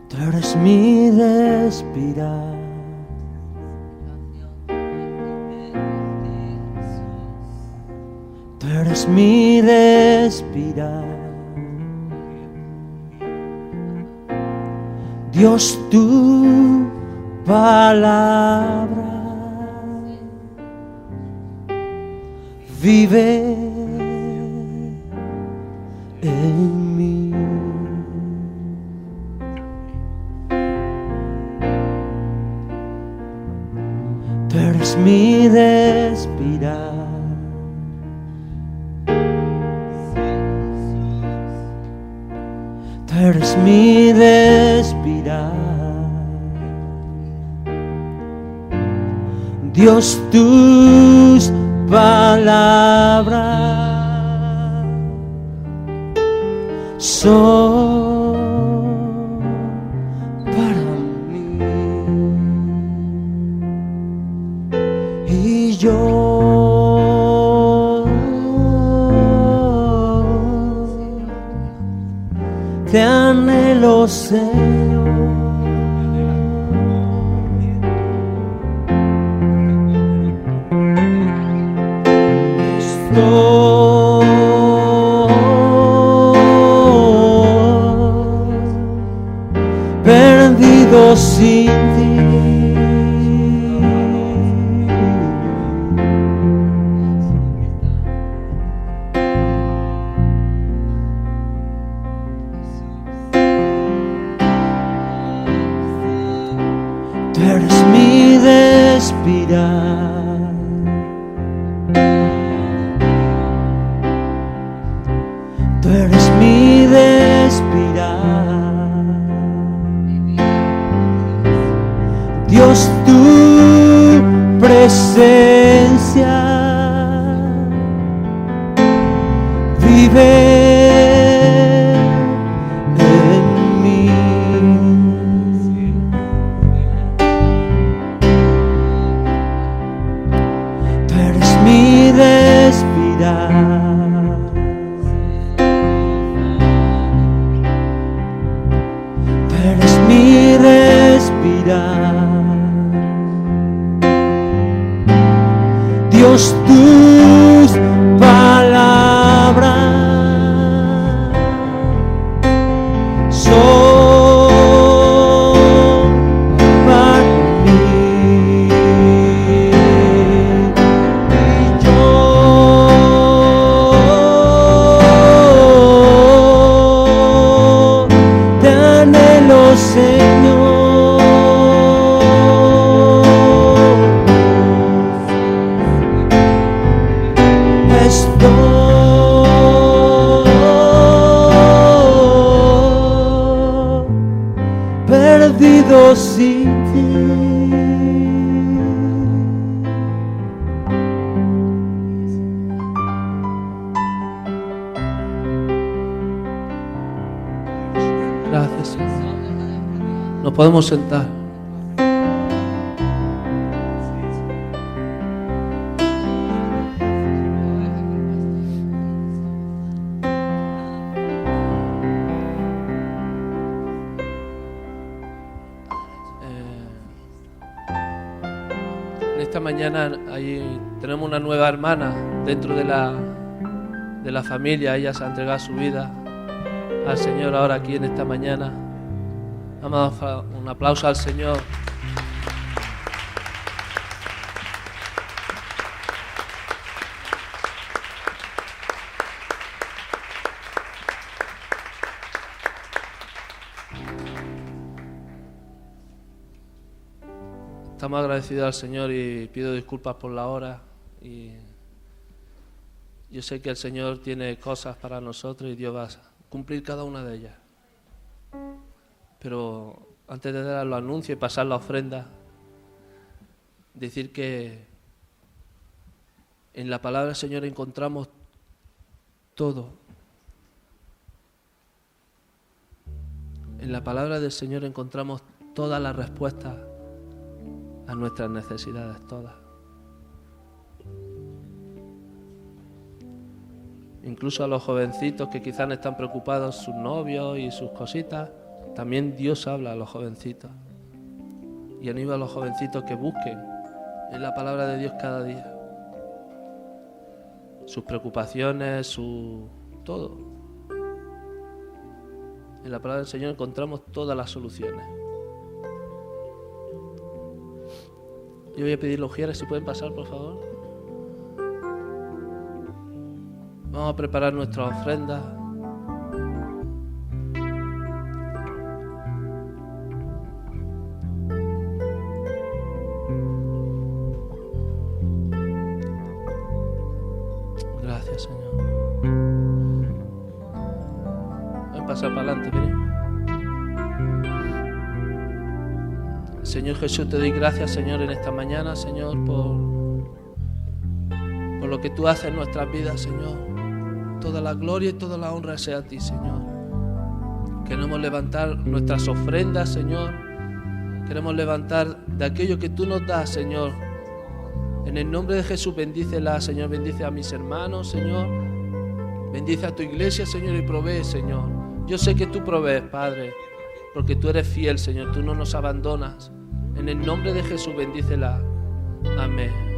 Tú eres mi respirar. Tú eres mi respirar. Dios, tu palabra vive en mí. Tú eres mi respirar. Tú eres mi respirar. Dios, tus palabras son para mí. Y yo te anhelo anhelo, Señor. Estoy perdido sin ti. Tú eres mi respirar, tú eres mi respirar. Dios, tu presencia vive en mí. Tú eres mi respirar, tú eres mi respirar. Dios, tus palabras son para mí, y yo te anhelo, Señor. Estoy perdido sin ti. Gracias, Señor. Nos podemos sentar. Esta mañana ahí tenemos una nueva hermana dentro de la familia. Ella se ha entregado su vida al Señor ahora aquí en esta mañana. Vamos a dar un aplauso al Señor. Estamos agradecidos al Señor y pido disculpas por la hora. Y yo sé que el Señor tiene cosas para nosotros y Dios va a cumplir cada una de ellas. Pero antes de dar los anuncios y pasar la ofrenda, decir que en la palabra del Señor encontramos todo. En la palabra del Señor encontramos todas las respuestas a nuestras necesidades, todas. Incluso a los jovencitos que quizás están preocupados, sus novios y sus cositas, también Dios habla a los jovencitos. Y anima a los jovencitos que busquen en la palabra de Dios cada día. Sus preocupaciones, su todo. En la palabra del Señor encontramos todas las soluciones. Yo voy a pedir los ujieres, si pueden pasar, por favor. Vamos a preparar nuestra ofrenda. Gracias, Señor. Voy a pasar para adelante, miren. Señor Jesús, te doy gracias, Señor, en esta mañana, Señor, por lo que tú haces en nuestras vidas, Señor. Toda la gloria y toda la honra sea a ti, Señor. Queremos levantar nuestras ofrendas, Señor. Queremos levantar de aquello que tú nos das, Señor. En el nombre de Jesús, bendícela, Señor. Bendice a mis hermanos, Señor. Bendice a tu iglesia, Señor, y provee, Señor. Yo sé que tú provees, Padre. porque tú eres fiel, Señor, tú no nos abandonas. En el nombre de Jesús, bendícela. Amén.